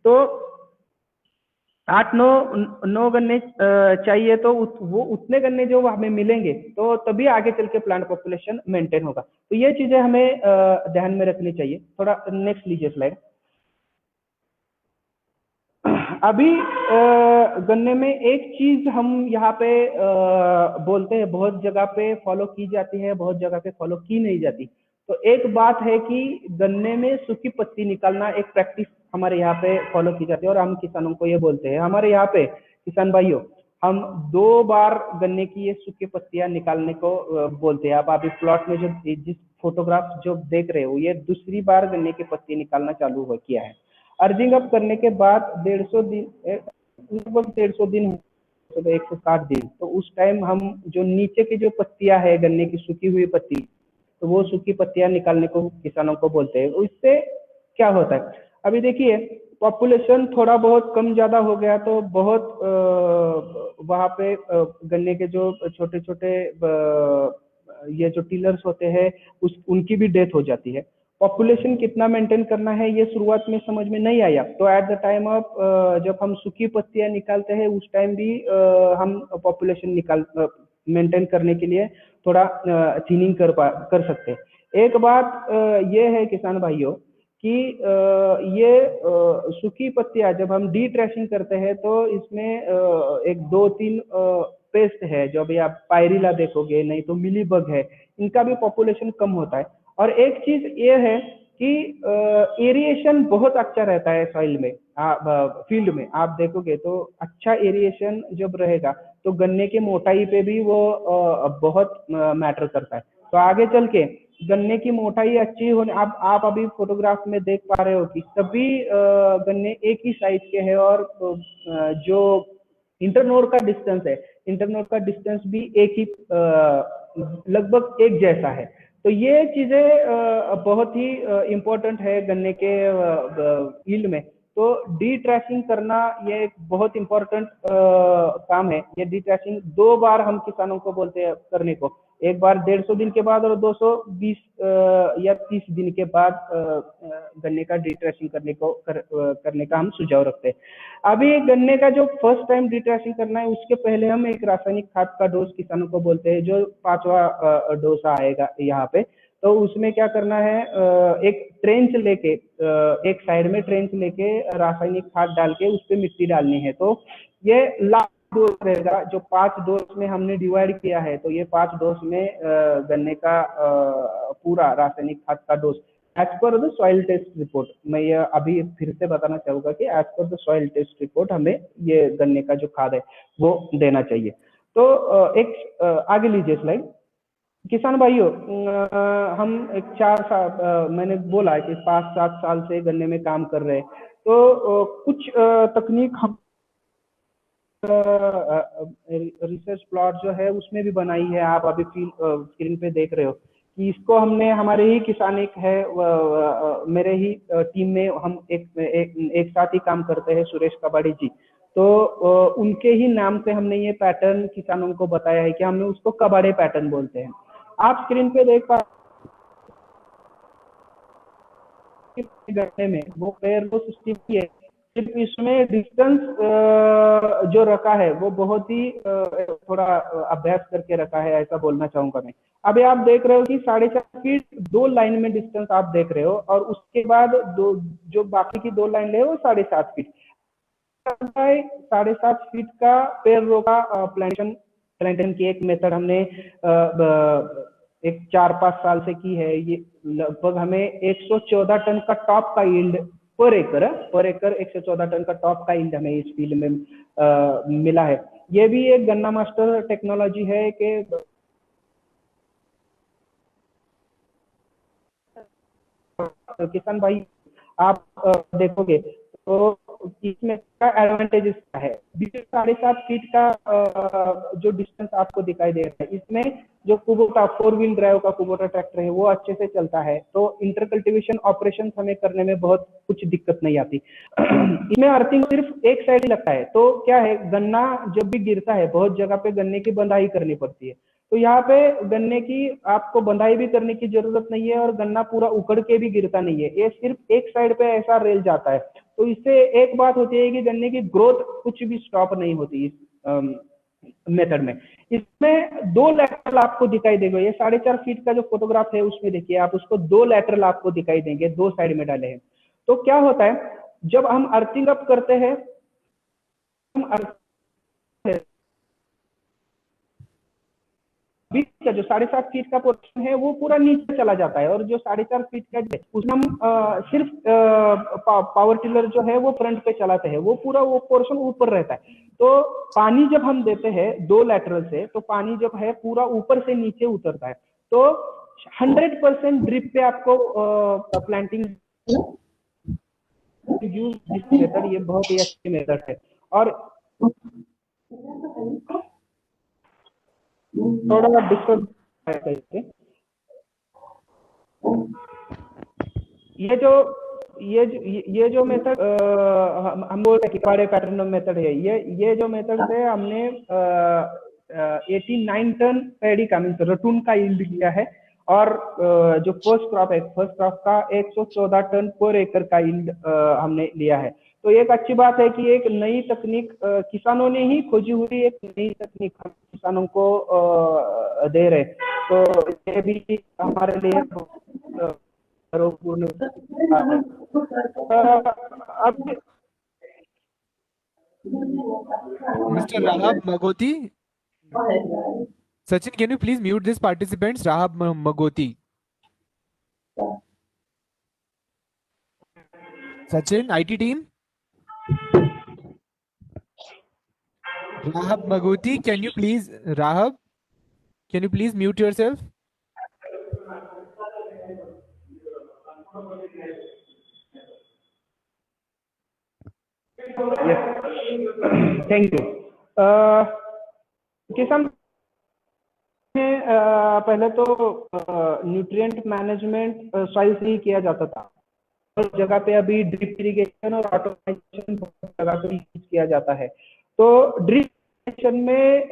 तो 8-9 गन्ने चाहिए, तो वो उतने गन्ने जो हमें मिलेंगे तो तभी आगे चल के प्लांट पॉपुलेशन मेंटेन होगा। तो ये चीजें हमें ध्यान में रखनी चाहिए। थोड़ा नेक्स्ट लीजिए स्लाइड। अभी गन्ने में एक चीज हम यहाँ पे बोलते हैं, बहुत जगह पे फॉलो की जाती है, बहुत जगह पे फॉलो की नहीं जाती। तो एक बात है कि गन्ने में सूखी पत्ती निकालना एक प्रैक्टिस हमारे यहाँ पे फॉलो की जाती है, और हम किसानों को ये बोलते हैं। हमारे यहाँ पे किसान भाइयों, हम 2 बार गन्ने की ये सूखी पत्तियां निकालने को बोलते हैं। आप इस प्लॉट में जो जिस फोटोग्राफ जो देख रहे हो, ये दूसरी बार गन्ने की पत्ती निकालना चालू हो किया है। अर्जिंग अप करने के बाद 150 दिन, लगभग 150 दिन, 160 दिन, तो उस टाइम हम जो नीचे की जो पत्तियां है गन्ने की सूखी हुई पत्ती, तो वो सूखी पत्तियां निकालने को किसानों को बोलते हैं। इससे क्या होता है, अभी देखिए पॉपुलेशन थोड़ा बहुत कम ज्यादा हो गया तो बहुत वहां पे गन्ने के जो छोटे छोटे ये जो टिलर्स होते हैं उनकी भी डेथ हो जाती है। पॉपुलेशन कितना मेंटेन करना है ये शुरुआत में समझ में नहीं आया, तो एट द टाइम ऑफ जब हम सूखी पत्तियां निकालते हैं उस टाइम भी हम पॉपुलेशन मेंटेन करने के लिए थोड़ा थिनिंग कर सकते हैं। एक बात ये है किसान भाइयों कि ये सूखी पत्तियां जब हम डी ट्रेशिंग करते हैं तो इसमें एक 2-3 पेस्ट है, जो भी आप पायरिला देखोगे, नहीं तो मिलीबग है, इनका भी पॉपुलेशन कम होता है। और एक चीज ये है कि एरिएशन बहुत अच्छा रहता है सॉइल में, फील्ड में आप देखोगे तो अच्छा एरिएशन जब रहेगा तो गन्ने की मोटाई पे भी वो बहुत मैटर करता है। तो आगे चल के गन्ने की मोटाई अच्छी होने, आप अभी फोटोग्राफ में देख पा रहे हो कि सभी गन्ने एक ही साइज के हैं, और जो इंटरनोड का डिस्टेंस है, इंटरनोड का डिस्टेंस भी एक ही लगभग एक जैसा है। तो ये चीजें बहुत ही इम्पोर्टेंट है गन्ने के यील्ड में। तो डी ट्रैशिंग करना ये एक बहुत इम्पोर्टेंट काम है। ये डी ट्रैशिंग 2 बार हम किसानों को बोलते हैं करने को, एक बार 150 दिन के बाद और 220 या 30 दिन के बाद गन्ने का डी ट्रैशिंग करने का हम सुझाव रखते हैं। अभी गन्ने का जो फर्स्ट टाइम डी ट्रैशिंग करना है उसके पहले हम एक रासायनिक खाद का डोज किसानों को बोलते हैं, जो 5वां डोज आएगा यहाँ पे। तो उसमें क्या करना है, एक ट्रेंच लेके, एक साइड में ट्रेंच लेके रासायनिक खाद डाल के उस पर मिट्टी डालनी है। तो ये लास्ट डोज रहेगा, जो 5 डोज में हमने डिवाइड किया है। तो ये 5 डोज में गन्ने का पूरा रासायनिक खाद का dose as per the soil test report, मैं ये अभी फिर से बताना चाहूंगा कि as per the soil test report हमें ये गन्ने का जो खाद है वो देना चाहिए। तो एक आगे लीजिए स्लाइड। किसान भाइयों, हम एक 4 साल, मैंने बोला है कि 5-7 साल से गन्ने में काम कर रहे हैं। तो कुछ तकनीक हम रिसर्च प्लॉट जो है उसमें भी बनाई है। आप अभी स्क्रीन पे देख रहे हो कि इसको हमने, हमारे ही किसान एक है, मेरे ही टीम में हम एक साथ ही काम करते हैं, सुरेश कबाड़ी जी। तो उनके ही नाम से हमने ये पैटर्न किसानों को बताया है कि हमने उसको कबाड़े पैटर्न बोलते हैं। आप स्क्रीन पे देख पा गन्ने में वो पेड़ वो सिस्टम की है, सिर्फ इसमें डिस्टेंस जो रखा है वो बहुत ही थोड़ा अभ्यास करके रखा है, ऐसा बोलना चाहूंगा मैं। अभी आप देख रहे हो कि 4.5 फीट 2 लाइन में डिस्टेंस आप देख रहे हो, और उसके बाद दो, जो बाकी की 2 लाइन है वो 7.5 फीट। 7.5 फीट का पेड़ रोका प्लांटेशन प्लांटेशन की एक मेथड हमने एक 4-5 साल से की है। ये लगभग हमें 114 टन का टॉप का यील्ड पर एकड़ 114 टन का टॉप का यील्ड हमें इस फील्ड में मिला है। ये भी एक गन्ना मास्टर टेक्नोलॉजी है कि किसान भाई आप देखोगे तो इसमें का एडवांटेजेस क्या है। 7.5 फीट का जो डिस्टेंस आपको दिखाई दे रहा है, इसमें जो कुबोटा 4 व्हील ड्राइव का कुबोटा ट्रैक्टर है वो अच्छे से चलता है, तो इंटर कल्टीवेशन ऑपरेशन हमें करने में बहुत कुछ दिक्कत नहीं आती। इसमें अर्थिंग सिर्फ एक साइड ही लगता है, तो क्या है, गन्ना जब भी गिरता है बहुत जगह पे गन्ने की बंधाई करनी पड़ती है। तो यहाँ पे गन्ने की आपको बंधाई भी करने की जरूरत नहीं है, और गन्ना पूरा उखड़ के भी गिरता नहीं है, ये सिर्फ एक साइड पे ऐसा रेल जाता है। तो इससे एक बात होती है कि गन्ने की ग्रोथ कुछ भी स्टॉप नहीं होती इस मेथड में। इसमें 2 लैटरल आपको दिखाई देगा, ये 4.5 फीट का जो फोटोग्राफ है उसमें देखिए आप, उसको 2 लैटरल आपको दिखाई देंगे, 2 साइड में डाले हैं। तो क्या होता है, जब हम अर्थिंग अप करते हैं, हम बीच का जो 7.5 फीट का पोर्शन है वो पूरा नीचे चला जाता है, और जो 4.5 फीट का है उसमें हम सिर्फ पावर टिलर जो है वो फ्रंट पे चलाते हैं, वो पूरा वो पोर्शन ऊपर रहता है। तो पानी जब हम देते हैं 2 लैटरल से, तो पानी जब है पूरा ऊपर से नीचे उतरता है। तो 100% ड्रिप पे आपको प्लांटिंग यूज दिस मेथड, ये बहुत ही अच्छी मेथड है। और थोड़ा डिस्टर्ब है, ये जो ये जो मेथड हम बोल रहे हैं कि बड़े पैटर्न मेथड है, ये जो मेथड से हमने 89 टन पैडी का मीन रटून का यील्ड किया है। और जो फर्स्ट क्रॉप का 114 टन पर एकड़ का यील्ड हमने लिया है। तो एक अच्छी बात है कि एक नई तकनीक किसानों ने ही खोजी हुई एक नई तकनीक हम किसानों को दे रहे। तो ये भी हमारे लिए पूर्ण अब Mr. Rahab Magoti. Sachin, can you please mute this participants? Rahab Magoti. Sachin, IT team. Rahab Magoti, can you please, Rahab, can you please mute yourself? yes, thank you। किसान में पहले तो न्यूट्रिएंट मैनेजमेंट सॉइल से ही किया जाता था, और जगह पे अभी ड्रिप इरिगेशन और ऑटोमेशन बहुत जगह पे यूज किया जाता है। तो ड्रिप इरिगेशन में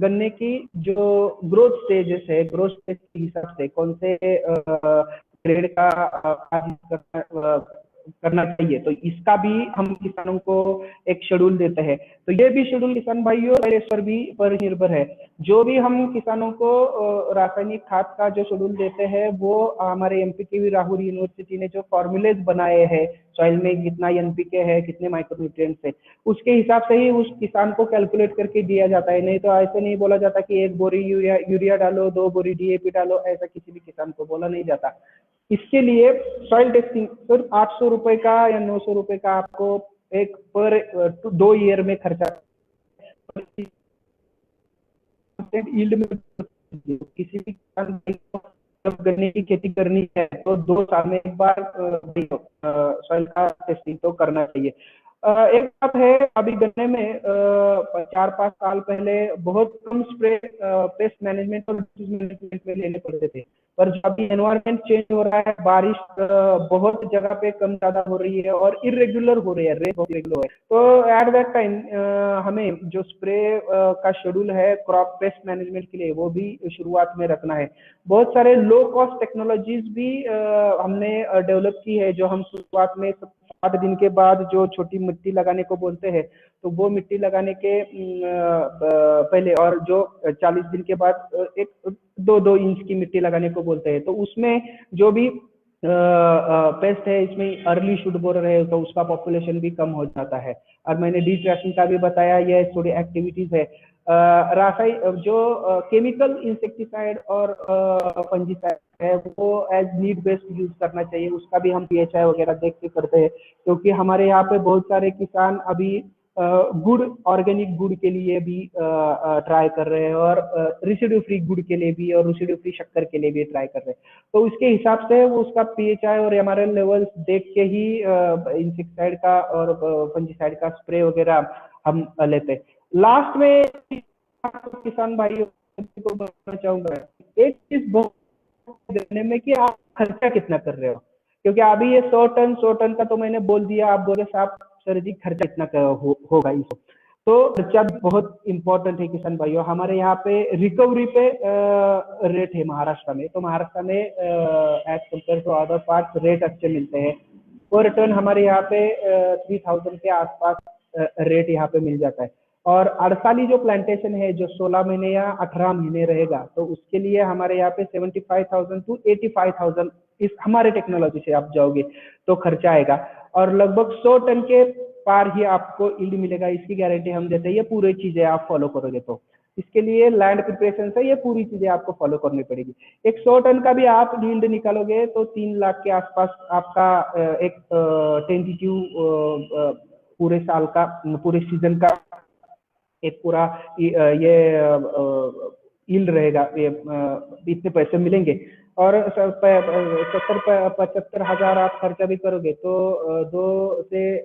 गन्ने की जो ग्रोथ स्टेजेस है, ग्रोथ स्टेज के हिसाब से कौन से ग्रेड का करना चाहिए, तो इसका भी हम किसानों को एक शेड्यूल देते हैं। तो ये भी शेड्यूल किसान भाइयों पर भी पर निर्भर है। जो भी हम किसानों को रासायनिक खाद का जो शेड्यूल देते हैं, वो हमारे एमपीके राहुल यूनिवर्सिटी ने जो फॉर्मूलेज बनाए हैं, सॉइल में कितना एनपीके है, कितने माइक्रोन्यूट्रिएंट्स है, उसके हिसाब से ही उस किसान को कैलकुलेट करके दिया जाता है। नहीं तो ऐसे नहीं बोला जाता कि 1 बोरी यूरिया डालो, 2 बोरी डीएपी डालो, ऐसा किसी भी किसान को बोला नहीं जाता। इसके लिए सॉइल टेस्टिंग सिर्फ 800 रुपए का या 900 रुपए का आपको एक पर 2 ईयर में खर्चा कांस्टेंट यील्ड में किसी भी किसान भाई को जब गन्ने की खेती करनी है तो 2 साल में एक बार सॉइल का टेस्टिंग तो करना चाहिए। एक बात है, अभी गन्ने में 4-5 साल पहले बहुत कम स्प्रे पेस्ट मैनेजमेंट और डिसीज मैनेजमेंट में लेने पड़ते थे, पर जो अभी एनवायरनमेंट चेंज हो रहा है, बारिश बहुत जगह पे कम ज्यादा हो रही है और इरेगुलर हो रही है, रेट बहुत इरेगुलर है, तो एट दैट टाइम हमें जो स्प्रे का शेड्यूल है क्रॉप पेस्ट मैनेजमेंट के लिए वो भी शुरुआत में रखना है। बहुत सारे लो कॉस्ट टेक्नोलॉजीज भी हमने डेवलप की है, जो हम शुरुआत में 60 दिन के बाद जो छोटी मिट्टी लगाने को बोलते हैं, तो वो मिट्टी लगाने के पहले और जो 40 दिन के बाद एक 2-2 इंच की मिट्टी लगाने को बोलते हैं, तो उसमें जो भी पेस्ट है इसमें अर्ली शूट बोरर है तो उसका पॉपुलेशन भी कम हो जाता है। और मैंने डी ट्रेसिंग का भी बताया, ये थोड़ी एक्टिविटीज है। रासायनिक जो केमिकल इंसेक्टिसाइड और फंजीसाइड है वो एज नीड बेस्ड यूज करना चाहिए, उसका भी हम पीएचआई वगैरह देख के करते हैं, क्योंकि हमारे यहाँ पे बहुत सारे किसान अभी गुड़, ऑर्गेनिक गुड़ के लिए भी ट्राई कर रहे हैं और रेसिड्यू फ्री गुड़ के लिए भी और रेसिड्यू फ्री शक्कर के लिए भी ट्राई कर रहे हैं, तो उसके हिसाब से वो उसका पीएचआई और एमआरएल लेवल देख के ही इंसेक्टिसाइड का और फंजीसाइड का स्प्रे वगैरह हम लेते हैं। लास्ट में किसान भाइयों को बताना चाहूंगा, एक चीज बहुत देखने में कि आप खर्चा कितना कर रहे हो, क्योंकि अभी ये 100 टन का तो मैंने बोल दिया, आप बोले साहब सर जी खर्चा कितना होगा इसको, तो खर्चा बहुत इंपॉर्टेंट है किसान भाइयों। हमारे यहाँ पे रिकवरी पे रेट है महाराष्ट्र में, तो महाराष्ट्र में as compare to other part rate अच्छे मिलते हैं। पर टन हमारे यहाँ पे 3000 के आसपास रेट यहाँ पे मिल जाता है। और अड़साली जो प्लांटेशन है जो 16 महीने या 18 महीने रहेगा, तो उसके लिए हमारे यहाँ पे 75,000 to 85,000 इस हमारे टेक्नोलॉजी से आप जाओगे तो खर्चा आएगा, और लगभग 100 टन के पार ही आपको यील्ड मिलेगा, इसकी गारंटी हम देते हैं। ये पूरी चीजें आप फॉलो करोगे तो इसके लिए लैंड प्रिपरेशन से ये पूरी चीजें आपको फॉलो करनी पड़ेगी। एक 100 टन का भी आप यील्ड निकालोगे तो 3 लाख के आसपास आपका एक टेंटेटिव पूरे साल का, पूरे सीजन का एक पूरा ये यील्ड रहेगा, ये इतने पैसे मिलेंगे। और 70-75 हजार आप खर्चा भी करोगे तो 2 से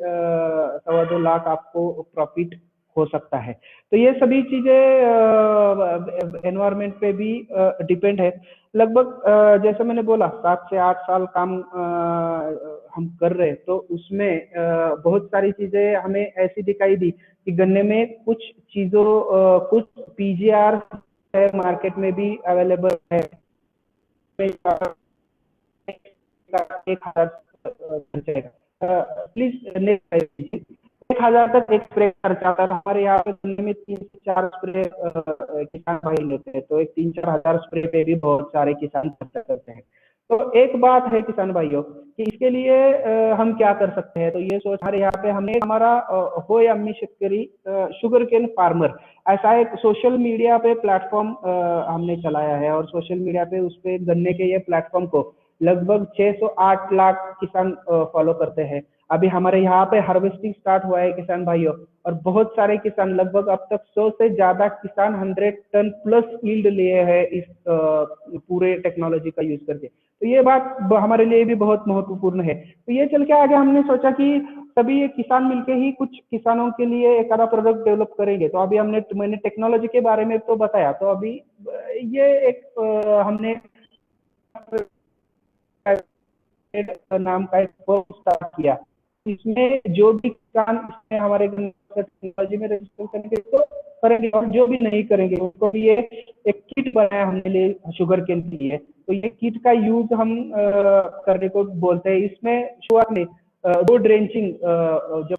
2.25 लाख आपको प्रॉफिट हो सकता है। तो ये सभी चीजें एनवायरमेंट पे भी डिपेंड है। लगभग जैसे मैंने बोला 7 से 8 साल काम हम कर रहे हैं, तो उसमें बहुत सारी चीजें हमें ऐसी दिखाई दी कि गन्ने में कुछ चीजों कुछ पीजीआर मार्केट में भी अवेलेबल है, 1,000 प्लीज 1,000 तक एक स्प्रे खर्चा आता है। हमारे यहाँ पे दिन में 3 से 4 स्प्रे किसान भाई लेते हैं, तो एक 3-4 हजार स्प्रे पे भी बहुत सारे किसान खर्चा करते हैं। तो एक बात है किसान भाइयों कि इसके लिए हम क्या कर सकते हैं, तो ये सोच हमारे यहाँ पे हमने हमारा होय आम्ही शेतकरी शुगर केन फार्मर ऐसा एक सोशल मीडिया पे प्लेटफॉर्म हमने चलाया है, और सोशल मीडिया पे उस पे गन्ने के ये प्लेटफॉर्म को लगभग 608 लाख किसान फॉलो करते हैं। अभी हमारे यहाँ पे हार्वेस्टिंग स्टार्ट हुआ है किसान भाइयों, और बहुत सारे किसान लगभग अब तक 100 से ज्यादा किसान 100 टन प्लस यील्ड लिए हैं इस पूरे टेक्नोलॉजी का यूज करके। तो ये बात हमारे लिए भी बहुत महत्वपूर्ण है। तो ये चल के आगे हमने सोचा कि सभी ये किसान मिलके ही कुछ किसानों के लिए एक आधा प्रोडक्ट डेवलप करेंगे। तो अभी मैंने टेक्नोलॉजी के बारे में तो बताया, तो अभी ये एक हमने नाम का एक स्टार्ट किया, इसमें जो भी किसान हमारे टेक्नोलॉजी में रजिस्टर करेंगे तो करेंगे, और जो भी नहीं करेंगे उनको भी ये एक किट बनाया हमने लिए शुगर केन के लिए। तो ये किट का यूज हम करने को बोलते हैं। इसमें शुरुआत में 2 ड्रेंचिंग जब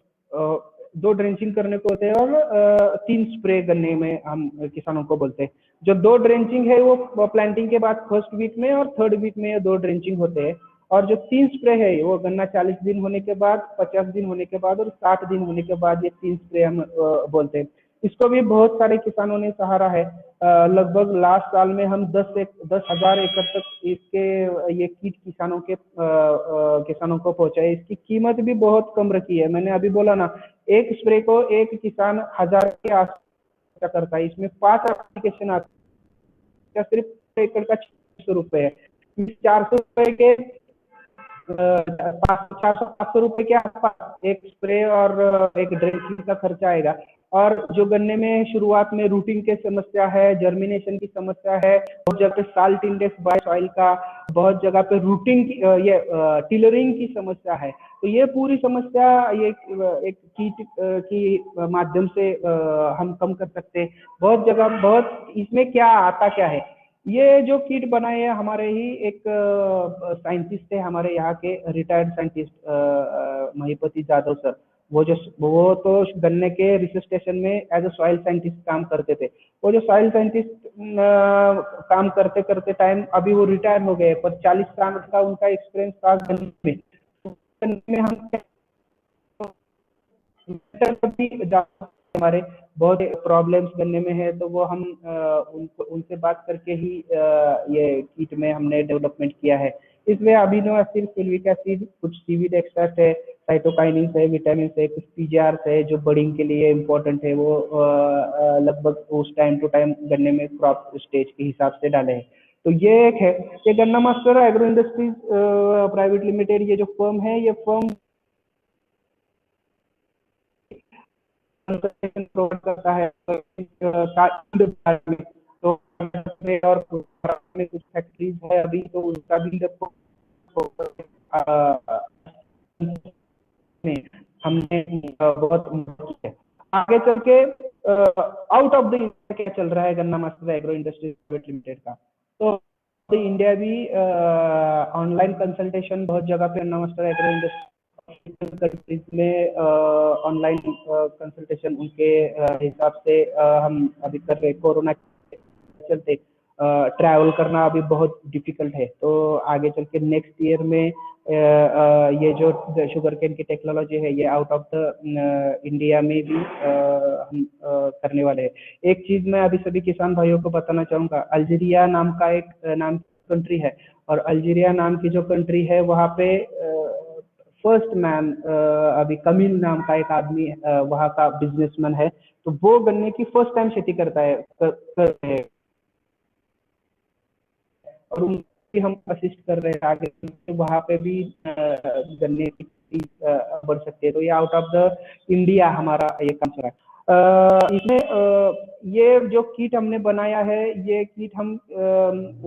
2 ड्रेंचिंग करने को होते हैं, और 3 स्प्रे करने में हम किसानों को बोलते हैं। जो 2 ड्रेंचिंग है वो प्लांटिंग के बाद फर्स्ट वीक में और थर्ड वीक में 2 ड्रेंचिंग होते हैं, और जो 3 स्प्रे है वो गन्ना 40 दिन होने के बाद, 50 दिन होने के बाद और 60 दिन होने के बाद, ये 3 स्प्रे हम बोलते हैं। इसको भी बहुत सारे किसानों ने सहारा है। लगभग लास्ट साल में हम 10,000 एकड़ तक इसके ये किट किसानों को पहुंचाए। इसकी कीमत भी बहुत कम रखी है। मैंने अभी बोला ना, एक स्प्रे को एक किसान 1000 के आसपास करता है। इसमें 5 एप्लीकेशन आते इसका सिर्फ एकड़ का 600 रुपए है। 400 रुपए के 400-500 रुपए के आसपास एक स्प्रे और एक ड्रेसिंग का खर्चा आएगा। और जो गन्ने में शुरुआत में रूटिंग की समस्या है, जर्मिनेशन की समस्या है, बहुत जगह पे साल्ट इंडेक्स बाय सॉइल का, बहुत जगह पे रूटिंग की ये टिलरिंग की समस्या है। तो ये पूरी समस्या ये एक कीट की माध्यम से हम कम कर सकते हैं। बहुत जगह बहुत इसमें क्या आता क्या है, ये जो किट बनाए हैं हमारे ही एक साइंटिस्ट है, हमारे यहाँ के रिटायर्ड साइंटिस्ट महिपति जाधव सर। वो तो गन्ने के रिसर्च स्टेशन में एज अ सॉइल साइंटिस्ट काम करते थे। वो जो सॉइल साइंटिस्ट काम करते करते टाइम अभी वो रिटायर हो गए, पर 40 साल का उनका एक्सपीरियंस था गन्ने में। गन्ने में हम हमारे बहुत प्रॉब्लम्स गन्ने में है, तो वो हम उनसे बात करके ही ये किट में हमने डेवलपमेंट किया है। इसमें अमीनो एसिड, सिल्विक एसिड, कुछ सीवीड एक्सट्रैक्ट है, साइटोकाइनिन है, विटामिन है, कुछ पीजीआर है जो बडिंग के लिए इम्पोर्टेंट है। वो लगभग उस टाइम टू टाइम गन्ने में क्रॉप स्टेज के हिसाब से डाले हैं। तो ये एक है, ये गन्ना master agro industries private limited, ये जो फर्म है, ये फर्म प्रोवाइड करता है। तो और में कुछ फैक्ट्रीज है अभी, तो उसका भी हमने बहुत है। आगे चल के आउट ऑफ द इंडिया क्या चल रहा है गन्ना master agro industries private limited का, तो इंडिया भी ऑनलाइन कंसल्टेशन बहुत जगह पे गन्ना मास्टर एग्रो इंडस्ट्रीज में ऑनलाइन कंसल्टेशन उनके हिसाब से हम अभी कर रहे। कोरोना चलते ट्रैवल करना अभी बहुत डिफिकल्ट है, तो आगे चल के नेक्स्ट ईयर में ये जो शुगर केन की टेक्नोलॉजी है, ये आउट ऑफ द इंडिया में भी हम करने वाले हैं। एक चीज मैं अभी सभी किसान भाइयों को बताना चाहूंगा, अल्जीरिया नाम का एक नाम कंट्री है, और अल्जीरिया नाम की जो कंट्री है वहाँ पे फर्स्ट मैन अभी कमील नाम का एक आदमी वहाँ का बिजनेसमैन है, तो वो गन्ने की फर्स्ट टाइम खेती करता है कर रहे हैं, और उनकी हम असिस्ट कर रहे हैं आगे वहाँ पे भी गन्ने की बढ़ सकती है। तो ये आउट ऑफ द इंडिया हमारा ये काम चल रहा है। इसमें ये जो किट हमने बनाया है, ये किट हम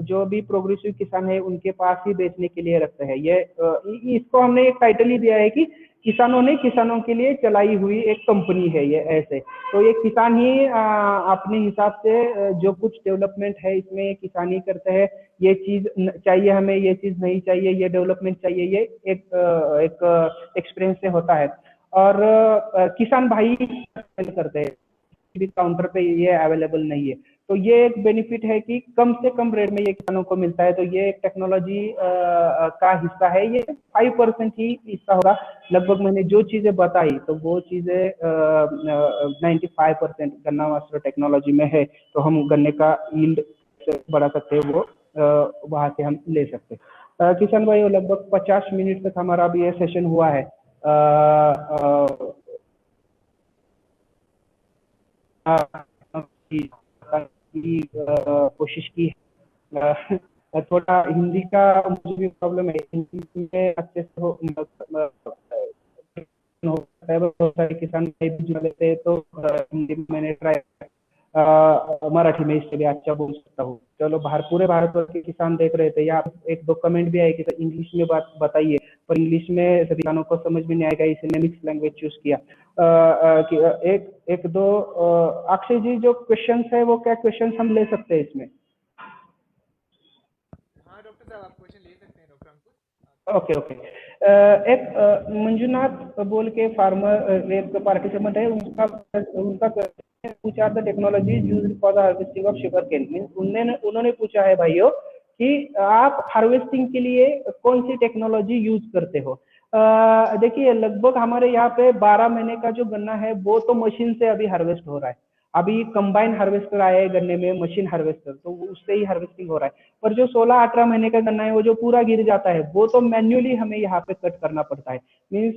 जो भी प्रोग्रेसिव किसान है उनके पास ही बेचने के लिए रखते हैं। ये इसको हमने एक टाइटल ही दिया है कि किसानों के लिए चलाई हुई एक कंपनी है ये, ऐसे। तो ये किसान ही अपने हिसाब से जो कुछ डेवलपमेंट है इसमें किसान ही करते हैं। ये चीज चाहिए हमें, ये चीज नहीं चाहिए, ये डेवलपमेंट चाहिए, ये एक एक्सपीरियंस से होता है। और किसान भाई करते हैं, काउंटर पे ये अवेलेबल नहीं है। तो ये एक बेनिफिट है कि कम से कम रेट में ये किसानों को मिलता है। तो ये एक टेक्नोलॉजी का हिस्सा है, ये 5% ही हिस्सा होगा। लगभग मैंने जो चीजें बताई तो वो चीजें 95% गन्ना मास्टर टेक्नोलॉजी में है। तो हम गन्ने का यील्ड बढ़ा सकते हैं, वो वहां से हम ले सकते हैं। किसान भाई, लगभग 50 मिनट तक हमारा अभी ये सेशन हुआ है। कोशिश की थोड़ा हिंदी का मुझे भी प्रॉब्लम है, हिंदी में अच्छे से बहुत सारे किसान जुड़ लेते हैं, तो हिंदी में मैंने ट्राई मराठी में इसके लिए अच्छा बोल सकता हूँ। चलो, पूरे भारत वर्ष के किसान देख रहे थे, या एक दो कमेंट भी आए कि तो इंग्लिश में बात बताइए, पर इंग्लिश में सभी किसानों को समझ में नहीं आएगा, इसलिए मिक्स लैंग्वेज चूज किया। एक दो अक्षय जी, जो क्वेश्चंस है वो क्या क्वेश्चंस हम ले सकते हैं इसमें? हाँ डॉक्टर साहब, आप क्वेश्चन ले सकते हैं डॉक्टर अंकुश। ओके। एक मंजुनाथ बोल के फार्मर एक पार्टिसिपेंट है, उनका पूछा था technology used for the harvesting of sugar cane. Means उन्होंने पूछा है भाइयों कि आप हार्वेस्टिंग के लिए कौन सी टेक्नोलॉजी यूज करते हो। देखिए, लगभग हमारे यहाँ पे 12 महीने का जो गन्ना है वो तो मशीन से अभी हार्वेस्ट हो रहा है। अभी कंबाइन हार्वेस्टर आया है गन्ने में, मशीन हार्वेस्टर, तो उससे ही हार्वेस्टिंग हो रहा है। पर जो 16-18 महीने का गन्ना है वो जो पूरा गिर जाता है, वो तो मैन्युअली हमें यहाँ पे कट करना पड़ता है। मीन्स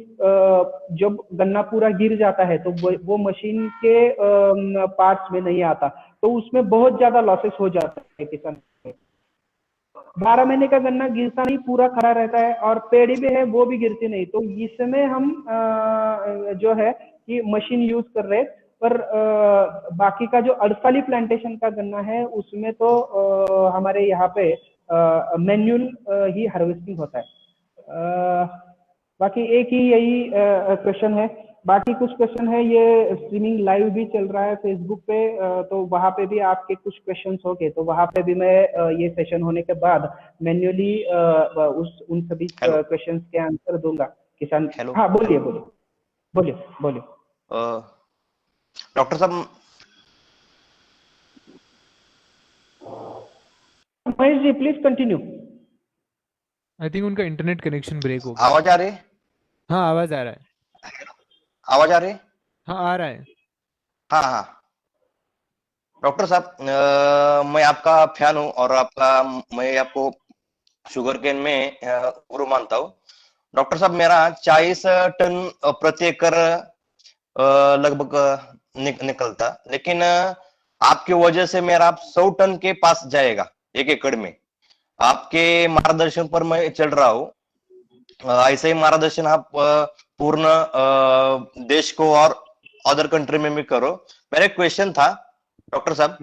जब गन्ना पूरा गिर जाता है तो वो मशीन के पार्ट्स में नहीं आता, तो उसमें बहुत ज्यादा लॉसेस हो जाता है किसान को। 12 महीने का गन्ना गिरता नहीं, पूरा खड़ा रहता है, और पेड़ी भी है वो भी गिरती नहीं। तो इसमें हम जो है कि मशीन यूज कर रहे हैं, पर बाकी का जो अड़साली प्लांटेशन का गन्ना है उसमें तो हमारे यहाँ पे मैन्युअल ही हार्वेस्टिंग होता है। बाकी एक ही यही क्वेश्चन है। बाकी कुछ क्वेश्चन है, ये स्ट्रीमिंग लाइव भी चल रहा है फेसबुक पे, तो वहां पे भी आपके कुछ क्वेश्चंस होंगे, तो वहां पे भी मैं ये सेशन होने के बाद मैन्युअली उस उन सभी हेलो क्वेश्चंस के आंसर दूंगा किसान। हेलो हाँ बोलिए बोलिए बोलिए बोलिए। डॉक्टर साहब, Mahesh ji please continue. I think उनका इंटरनेट कनेक्शन ब्रेक हो गया। आवाज आ रही है? हाँ आवाज आ रहा है। आवाज आ रही है? हाँ आ रहा है। हाँ हाँ। डॉक्टर साहब, मैं आपका फैन हूँ और मैं आपको शुगर केन में गुरु मानता हूँ। डॉक्टर साहब, मेरा 40 टन प्रति एकड़ लगभग निकलता, लेकिन आपकी वजह से मेरा 100 टन के पास जाएगा एक एकड़ में। आपके मार्गदर्शन पर मैं चल रहा हूँ। ऐसे ही मार्गदर्शन आप पूर्ण देश को और अदर कंट्री में भी करो। मेरा एक क्वेश्चन था डॉक्टर साहब,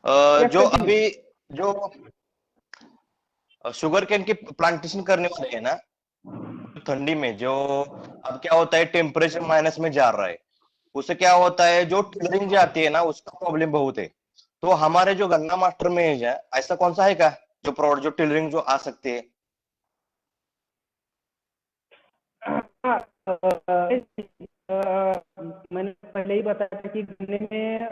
यस जो कंटिन्यू। अभी जो शुगर केन की प्लांटेशन करने वाले हैं ना, ठंडी में जो अब क्या होता है, टेम्परेचर माइनस में जा रहा है, उससे क्या होता है, जो टिलरिंग जाती है ना, उसका प्रॉब्लम बहुत है। तो हमारे जो गन्ना मास्टर में है, ऐसा कौन सा है क्या जो प्रोडक्ट जो टिलरिंग जो आ सकती है? हाँ, मैंने पहले ही बताया था कि गन्ने में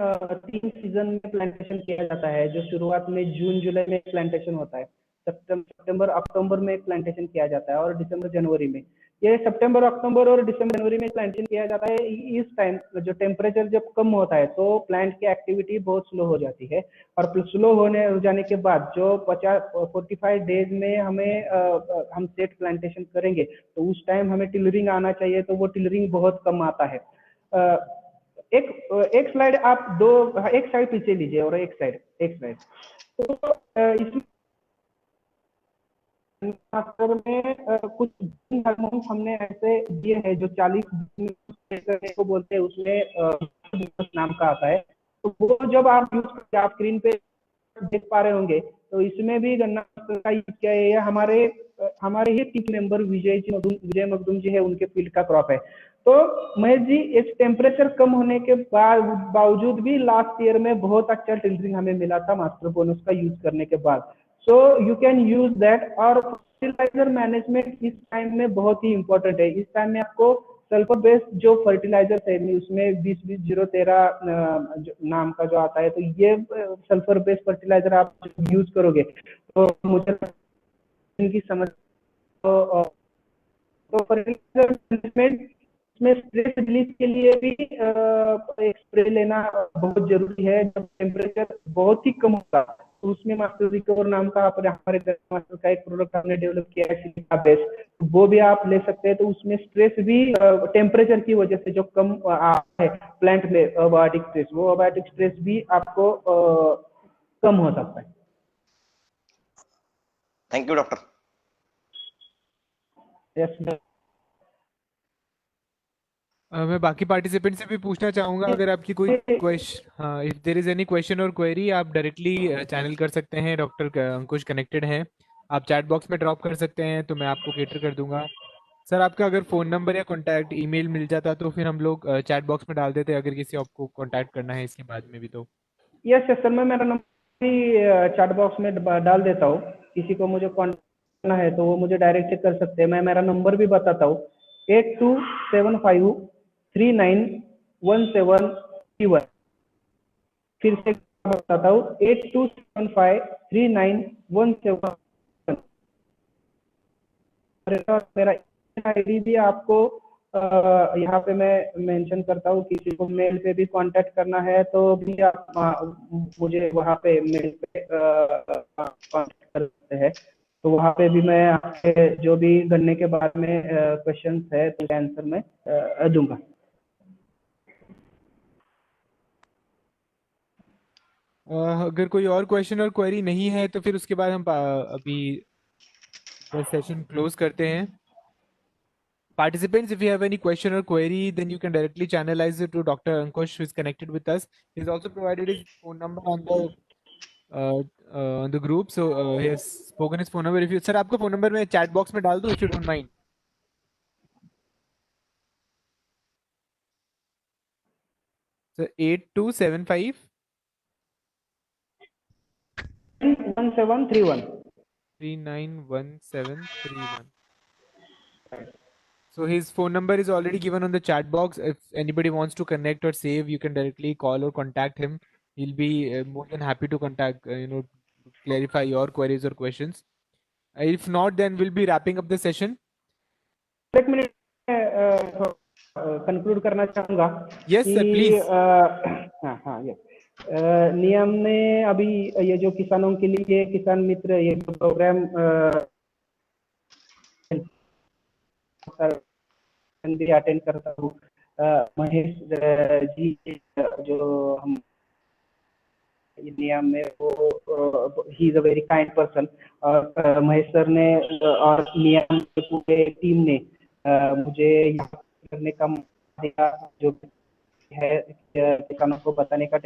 3 सीजन में प्लांटेशन किया जाता है। जो शुरुआत में जून जुलाई में प्लांटेशन होता है, सितंबर अक्टूबर में प्लांटेशन किया जाता है, और दिसंबर जनवरी में। ये सितंबर अक्टूबर और दिसंबर जनवरी में प्लांटेशन किया जाता है। इस टाइम जो टेम्परेचर जब कम होता है तो प्लांट की एक्टिविटी बहुत स्लो हो जाती है, और स्लो होने हो जाने के बाद जो 45 डेज में हम सेट प्लांटेशन करेंगे, तो उस टाइम हमें टिलरिंग आना चाहिए, तो वो टिलरिंग बहुत कम आता है। एक एक स्लाइड आप दो, एक साइड पीछे लीजिए और एक साइड। तो इसमें में कुछ हार्मोन हमने ऐसे दिए हैं जो 40 करने को बोलते हैं, उसमें नाम का आता है। तो वो जब आप यूज करते हैं, आप स्क्रीन पे देख पा रहे होंगे, तो इसमें भी गन्ना का यूज किया है। ये हमारे ही टीम मेंबर विजय मखदूम जी है, उनके फील्ड का क्रॉप है। तो महेश जी, इस टेम्परेचर कम होने के बावजूद भी लास्ट ईयर में बहुत अच्छा टिलरिंग हमें मिला था मास्टर बोनस का यूज करने के बाद। So you can use that. और फर्टिलाइजर मैनेजमेंट इस टाइम में बहुत ही इंपॉर्टेंट है। इस टाइम में आपको सल्फर बेस्ड जो फर्टिलाइजर है, उसमें 20-20-0-13 नाम का जो आता है, तो ये सल्फर बेस्ड फर्टिलाइजर आप यूज करोगे तो मुझे इनकी समझ तो फर्टिलाइजर मैनेजमेंट में स्ट्रेस रिलीज के लिए भी एक स्प्रे लेना बहुत जरूरी है। जब टेम्परेचर बहुत ही कम होगा, तो उसमें मास्टर रिकवर नाम का हमारे मास्टर का एक प्रोडक्ट हमने डेवलप किया है सिलिका बेस्ड, वो भी आप ले सकते हैं। तो उसमें स्ट्रेस भी टेम्परेचर की वजह से जो कम है प्लांट में अबायोटिक स्ट्रेस, वो अबायोटिक स्ट्रेस भी आपको कम हो सकता है। Thank you doctor. यस मैं बाकी पार्टिसिपेंट से भी पूछना चाहूंगा, अगर आपकी कोई क्वेश्चन, हाँ, if there is any question और क्वेरी, आप डायरेक्टली चैनल कर सकते हैं। डॉक्टर अंकुश कनेक्टेड हैं, आप चैट बॉक्स में ड्रॉप कर सकते हैं, तो मैं आपको केटर कर दूंगा। सर आपका अगर फ़ोन नंबर या कॉन्टैक्ट ईमेल मिल जाता तो फिर हम लोग चैट बॉक्स में डाल देते, अगर किसी आपको कॉन्टैक्ट करना है इसके बाद में भी तो। यस सर, मैं मेरा नंबर भी चैट बॉक्स में डाल देता हूँ। किसी को मुझे कॉन्टेक्ट करना है तो वो मुझे डायरेक्ट कर सकते हैं। मैं मेरा नंबर भी बताता हूँ, 8275391731। फिर से बताता हूँ, 82753917। मेरा आईडी भी आपको यहाँ पे मैं मेंशन करता हूँ। किसी को मेल पे भी कांटेक्ट करना है तो भी आप मुझे वहाँ पे मेल पे कांटेक्ट कर सकते हैं। तो वहाँ पे भी मैं आपके जो भी गन्ने के बारे में क्वेश्चंस है तो आंसर मैं दूंगा। अगर कोई और क्वेश्चन और क्वेरी नहीं है तो फिर उसके बाद हम अभी द सेशन क्लोज करते हैं. Participants, if you have any question or query, then you can directly channelize it to Dr. Ankush, who is connected with us. He's also provided his phone number on the group, so he has spoken his phone number. If you sir, आपका phone number मैं chat box में डाल दूँ, if you don't mind. So 8275 1731. 391731. So his phone number is already given on the chat box. If anybody wants to connect or save, you can directly call or contact him. He'll be more than happy to contact, clarify your queries or questions. If not, then we'll be wrapping up the session. एक minute conclude करना चाहूंगा. Yes, sir, please. हाँ yes. नियम ने अभी ये जो किसानों के लिए किसान मित्र ये प्रोग्राम भी अटेंड करता हूँ. महेश जी जो हम नियम में वो he is a very kind person. और महेश सर ने और नियम के पूरे टीम ने मुझे करने का मौका दिया, जो है किसानों को बताने का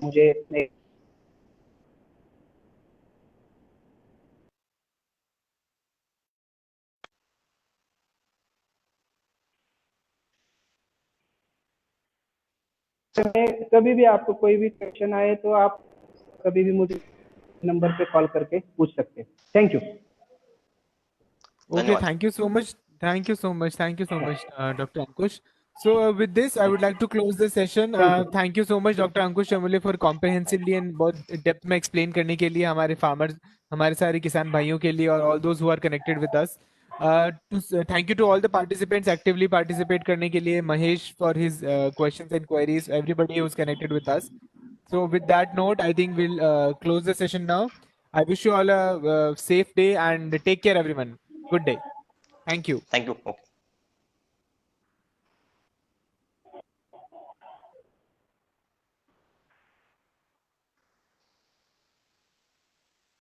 मुझे कभी भी आपको कोई भी क्वेश्चन आए तो आप कभी भी मुझे नंबर पे कॉल करके पूछ सकते हैं. Thank you. Okay, thank you so much. Thank you so much. Thank you so much, Dr. Ankush. So with this, I would like to close the session. Thank you so much, Dr. Ankush Chamule, for comprehensively and बहुत depth में explain करने के लिए हमारे farmers, हमारे सारे किसान भाइयों के लिए और all those who are connected with us. Thank you to all the participants actively participate करने के लिए, Mahesh for his questions and queries, everybody who's connected with us. So with that note, I think we'll close the session now. I wish you all a safe day and take care, everyone. Good day. Thank you. Thank you. Okay.